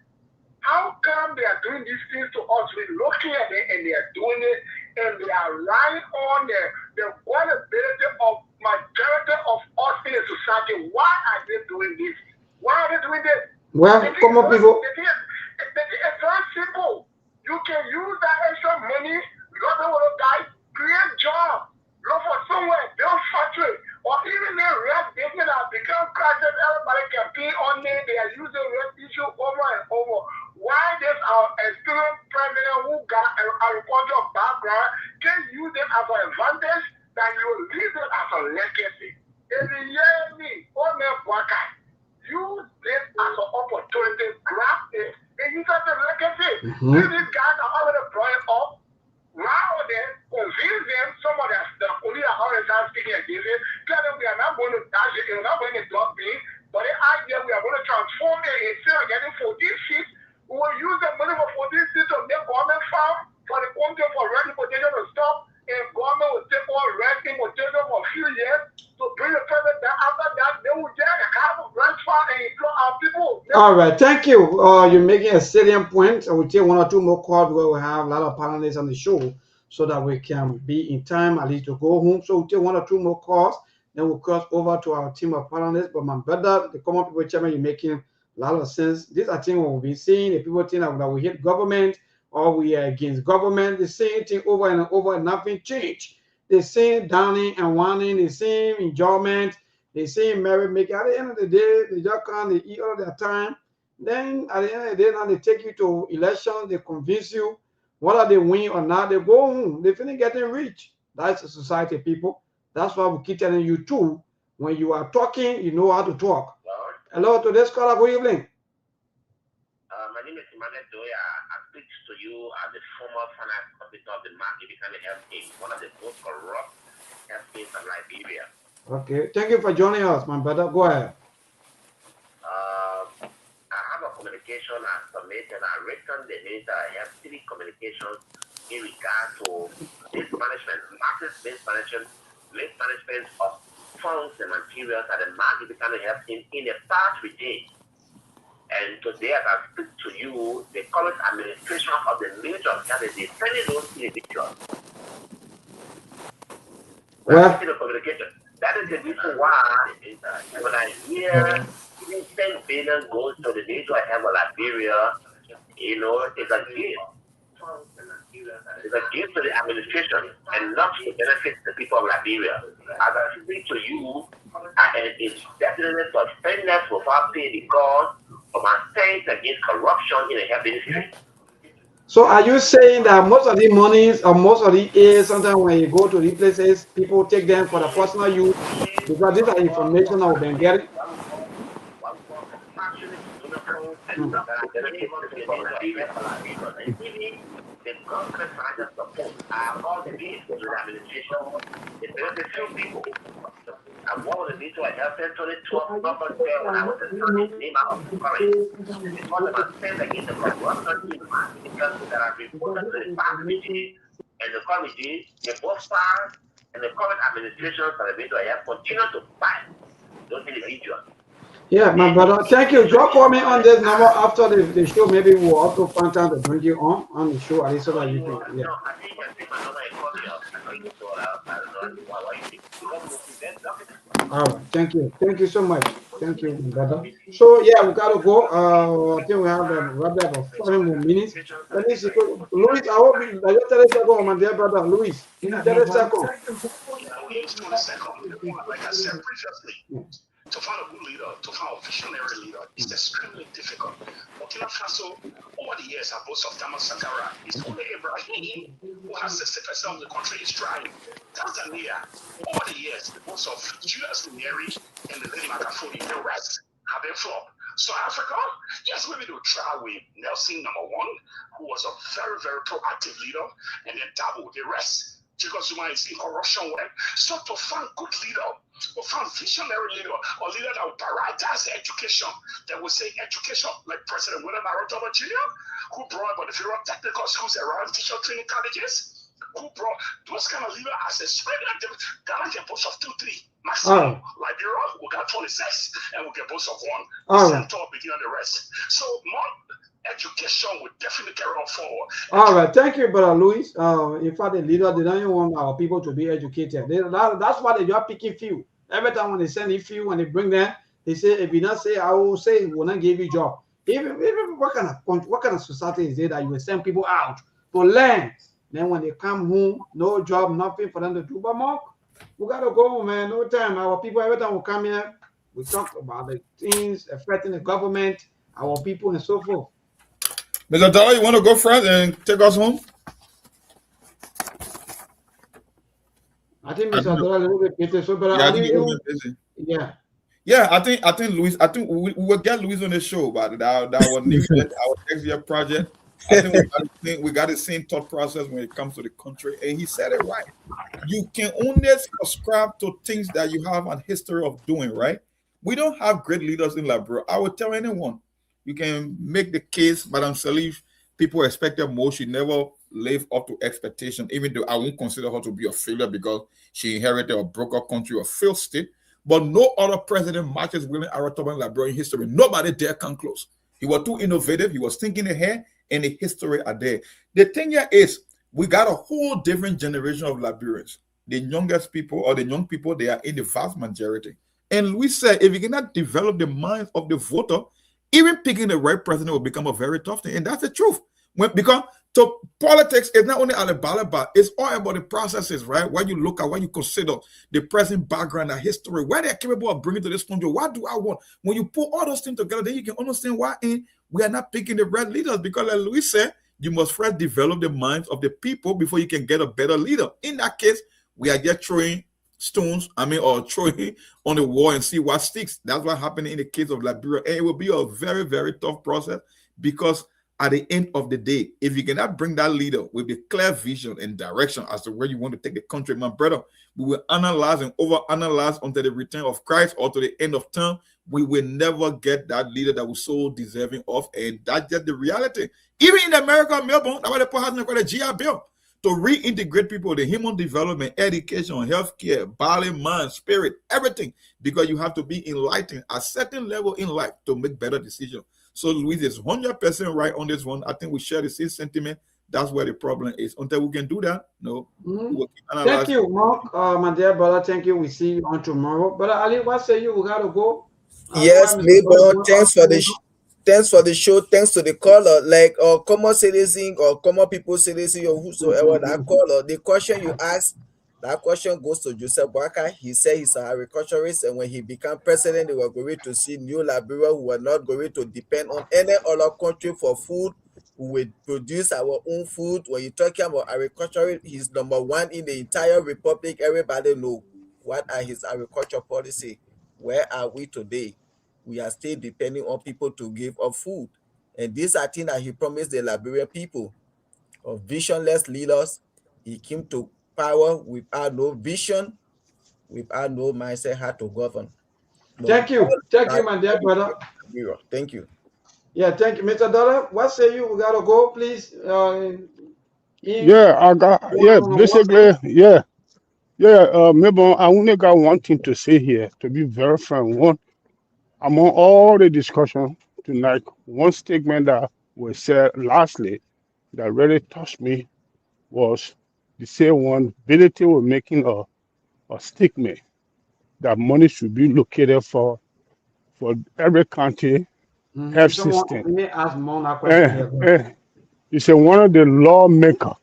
How come they are doing these things to us? We're looking at it and they are doing it, and they are relying on the vulnerability of majority of us in the society. Why are they doing this? Why are they doing this? Well, come on, people. It's very simple. You can use that extra money, love the guy, create jobs, look for somewhere, build factory, Or even the rest, they can have become crisis, everybody can pay on it, they are using rest issue over and over. Why this our experienced president who got a agricultural background can use it as an advantage that you will leave it as a legacy? If you hear me, use this as an opportunity, grab it, and use it as a legacy. These guys are already brought up. Rather than convince them, some of the police are already speaking against it, tell them we are not going to dash it, we're not going to drop it, but the idea we are going to transform it instead of getting 14 seats, we will use the money for 14 seats to make government farm for the country for ready potential to stop, and government will take all resting potential for a few years to bring the president down. After that, they will get a kind of rest farm and employ our people. All right, thank you. You're making a salient point. I will take one or two more calls where we have a lot of panelists on the show so that we can be in time at least to go home. So we'll take one or two more calls, then we'll cross over to our team of panelists. But my brother, the common people chairman, you're making a lot of sense. These are things we'll be seeing. The people think that we hate government or we are against government. The same thing over and over and nothing changed. The same downing and whining, the same enjoyment. They say marriage making. At the end of the day, they just come, they eat all their time. Then at the end of the day, now they take you to elections, they convince you whether they win or not, they go home. They finish getting rich. That's the society, people. That's why we keep telling you too. When you are talking, you know how to talk. Hello, today's caller, good evening. My name is Emmanuel Doya. I speak to you as the former finance officer of the market becoming health aid, one of the most corrupt health aids in Liberia. Okay, thank you for joining us, my brother. Go ahead. I have a communication I submitted. I written the minister. I have 3 communications in regard to mismanagement, mismanagement of funds and materials at the market becoming health in the past regime. And today, as I speak to you, the current administration of the Ministry of Health is defending those individuals. Well, the communication. That is the reason why when I hear 10 billion goes to the Ministry of Health of Liberia, you know, it's a gift. It's a gift to the administration and not to benefit the people of Liberia. As I speak to you, it's definitely suspended without pay because of my stance against corruption in the health industry. So are you saying that most of the monies or most of the aid, sometimes when you go to these places, people take them for the personal use because these are information I've been getting? The government financial support all the bills to the administration. It benefits few people. And one of the things I have said 2012 government there when I was a name out of the current. It was about stand against the corruption in the market because that are reported to the past committee and the committee, the both sides and the current administration for the video I have continue to fight those individuals. Yeah, my brother. Thank you. Just call me on this number after the show. Maybe we'll also find time to bring you on the show at least so that you can. Yeah. All right. Thank you. Thank you so much. Thank you, my brother. So yeah, we gotta go. I think we have rather about 7 more minutes. Let me see. Louis, I hope you just tell us go, my dear brother. Louis, you tell us go. Like I said previously. To find a good leader, to find a visionary leader, is extremely difficult. Burkina Faso, over the years, have both of Thomas Sankara. It's only Ibrahim who has 60% of the country is trying. Tanzania, over the years, the both of Julius Nyerere and the lady Magufuli, the rest have been flopped. So Africa, yes, maybe they'll try with Nelson, #1, who was a very, very proactive leader, and then Dabo, the rest. Because Zuma is in corruption work. So to find good leader, or find visionary leader, or leader that will prioritize education, that will say education, like President William Marotoba Jr., who brought about the Federal Technical Schools around teacher training colleges, who brought those kind of leaders as a spread. Ghana can boast of 2, 3. Maximum. Liberia will get 26, and we'll get boast of 1. Center beginning the rest. So more education would definitely carry on forward. All right, thank you, brother Louis. In fact, the leader, they don't even want our people to be educated. That's why they just picking few. Every time when they send a few, when they bring them, they say, if you don't say, I will say, we'll not give you job. Even what kind of society is it that you will send people out to learn? Then when they come home, no job, nothing for them to do but more. We gotta go, man. No time. Our people, every time we come here, we talk about the things affecting the government, our people, and so forth. Mr. Dollar, you want to go first and take us home? I think Mr. Dollar a little bit busy, so but Yeah, I I'll think leave you're you. busy. Yeah. Yeah, I think Louis. I think we will get Louis on the show about that our new year, our next year project. I think we got the same thought process when it comes to the country, and he said it right. You can only subscribe to things that you have a history of doing, right? We don't have great leaders in Liberia. I would tell anyone, you can make the case, Madam Salif, people expected more. She never lived up to expectation, even though I won't consider her to be a failure because she inherited a broken country, a failed state. But no other president matches William Aratoba in Liberian history. Nobody dare come close. He was too innovative. He was thinking ahead, and the history are there. The thing here is, we got a whole different generation of Liberians. The youngest people or the young people, they are in the vast majority. And Louis said, if you cannot develop the minds of the voter, even picking the right president will become a very tough thing. And that's the truth. Because so politics is not only at the ballot, but it's all about the processes, right? When you look at, when you consider the present background and history, where they're capable of bringing to this country, what do I want? When you put all those things together, then you can understand why we are not picking the right leaders. Because like Louis said, you must first develop the minds of the people before you can get a better leader. In that case, we are just throwing stones, or throwing on the wall and see what sticks. That's what happened in the case of Liberia. And it will be a very, very tough process because at the end of the day, if you cannot bring that leader with the clear vision and direction as to where you want to take the country, my brother, we will analyze and overanalyze until the return of Christ or to the end of time. We will never get that leader that was so deserving of, and that's just the reality. Even in America, Melbourne, that's why the Paul has called a GI Bill to reintegrate people, the human development, education, healthcare, body, mind, spirit, everything, because you have to be enlightened at a certain level in life to make better decisions. So Louis is 100% right on this one. I think we share the same sentiment. That's where the problem is. Until we can do that, no. We'll Thank you, Mark, my dear brother. Thank you. We see you on tomorrow. Brother Ali, what say you? We gotta go. Yes, neighbor. Thanks for the show. Thanks to the caller. Like common citizen or common people citizen or whosoever that caller. The question you asked, that question goes to Joseph Boaka. He said he's an agriculturist, and when he became president, they were going to see new Liberia who were not going to depend on any other country for food. We will produce our own food. When you're talking about agriculture, he's number one in the entire republic. Everybody know what are his agriculture policy. Where are we today? We are still depending on people to give us food. And these are things that he promised the Liberian people. Of visionless leaders, he came to power without no vision, without no mindset how to govern. Thank you. Thank you, my dear brother. Thank you. Yeah, thank you. Mr. Dollar, what say you? We gotta go, please. Basically, maybe I only got one thing to say here, to be very frank. One, among all the discussion tonight, one statement that was said lastly that really touched me was the same one. Ability was making a statement that money should be located for every county health system. Let me ask more that question here. You say one of the lawmakers,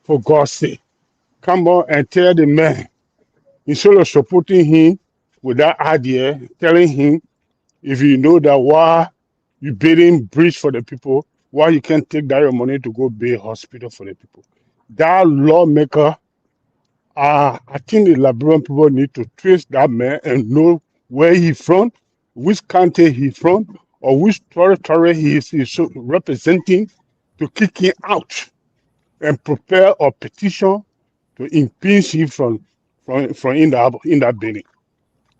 for God's sake, come on and tell the man, instead of supporting him with that idea, telling him, if you know that why you building bridge for the people, why you can't take that your money to go build hospital for the people. That lawmaker, I think the Liberian people need to trace that man and know where he's from, which county he's from, or which territory he is representing, to kick him out and prepare a petition to impeach him from in that building.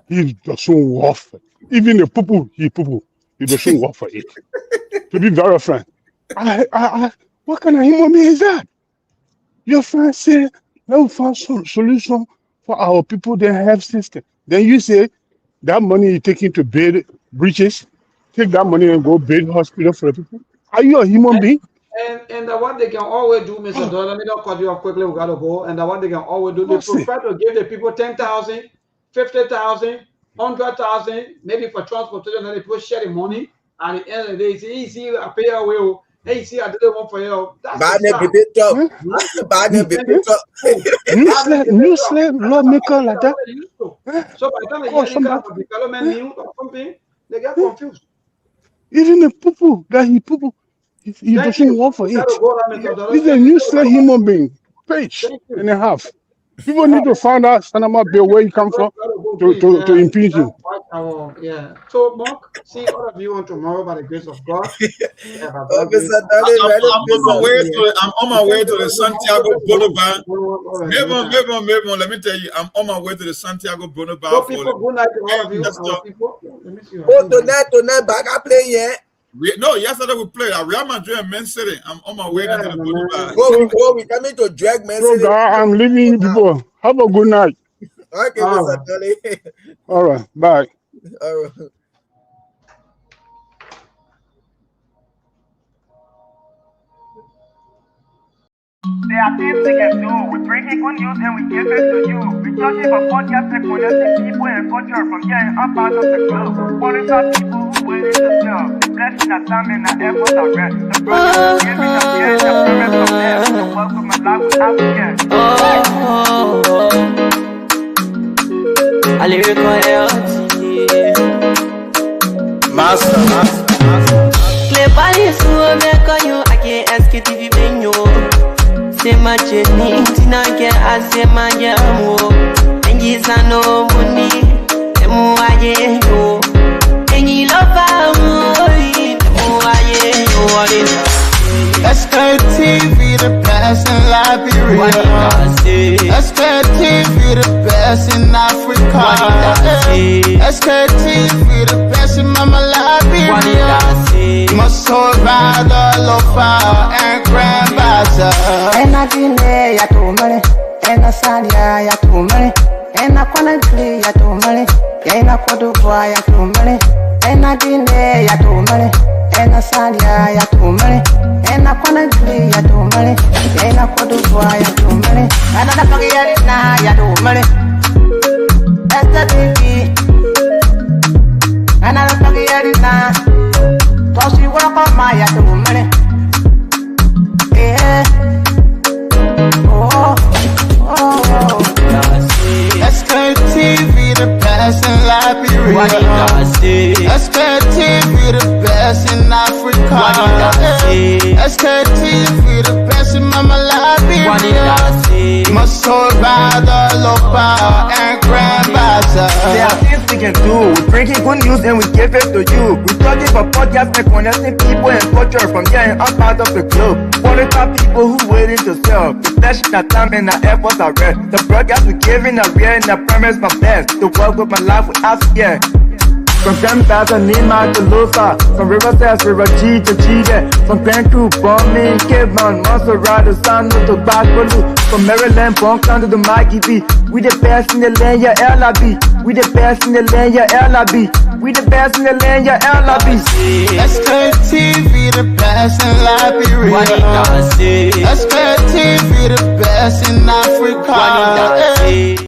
He doesn't work for it. Even the people, he doesn't work for it. To be very frank, what kind of human being is that? Your friend say, let's find some solution for our people, their health system. Then you say, that money you taking to build bridges, take that money and go build hospital for the people. Are you a human being? And what they can always do, Mr. Dollar, let me not cut you off quickly, we gotta go. And what they can always do, they prefer to give the people 10,000, 50,000, 100,000, maybe for transportation, and they people share the money. At the end of the day, it's easy, I pay away. Hey, see, I did one for you. That's Bad the baby top. Bad baby top. New slave lawmaker like that. So by the time they hear any kind of development news or something, they get confused. Even the poo that he poo, he doesn't work for it. He's a useless human being. Page and a half. People need to find out Sanama Bill where he come from to impeach him. Yeah. So, Mark, see all of you on tomorrow by the grace of God. I'm on my way to the Santiago Boulevard. Maybe, let me tell you, I'm on my way to the Santiago Boulevard. So people, good night to all of you. Let me see. Tonight, back I play yet. No, yesterday we played at Real Madrid and Man City. I'm on my way to the Boulevard. Go, we coming to drag Man City. I'm leaving you people. Have a good night. Okay, Mr. Dolly. All right, bye. All right. There are things we can do. We bring in good news and we give it to you. We talk about podcast and connecting people and culture from getting up out of the club. What about people who waiting to sell? The blessing that time and the effort are rest. The brothers giving us the end of the from them. So welcome my life with African. I lyrical health. Master. Play body so make you I can't Sktv venue. Say my journey, Tina get I say my yamo. And yes I know money. Emu aye yo. And you love me. Emu aye yo. Sktv, the best in Liberia. Sktv, the best in Africa. Sktv, the best in Mama Liberia. Muscle rather lofa and grandbaza. And I dine ya to money, and I sadia ya to money, and I quantly ya to money, and I could do ya to money, and I dine ya to money, and I sadia ya to money, and I quantly ya to money, and I could do ya to money, and I forget na ya to money. That's the baby, and I forget na. Cause you work on my ya to money. Yeah. Sktv, the best in Liberia. Sktv, the best in Africa. Sktv, the best in Mama Liberia. Muscle rather lopa and grandbaza. There are things we can do. We bring in good news and we give it to you. We talking about podcast and connecting people and culture from getting up out of the club. What about people who waiting to sell? The blessing that time and the efforts are rest. The broadcast we giving are real and I promise my best. To work with my life with us, yeah. From Grandfather, Nima to Lusa. From Riverside, River G to Chile. From Grand Crew, Bombing, Kidman, Monserrat, San to Bacalu. From Maryland, Bonk to the Mikey B. We the best in the land, yeah, LIB. We the best in the land, yeah, LIB. We the best in the land, yeah, LIB. Sktv, the best in Liberia. Sktv, the best in Africa.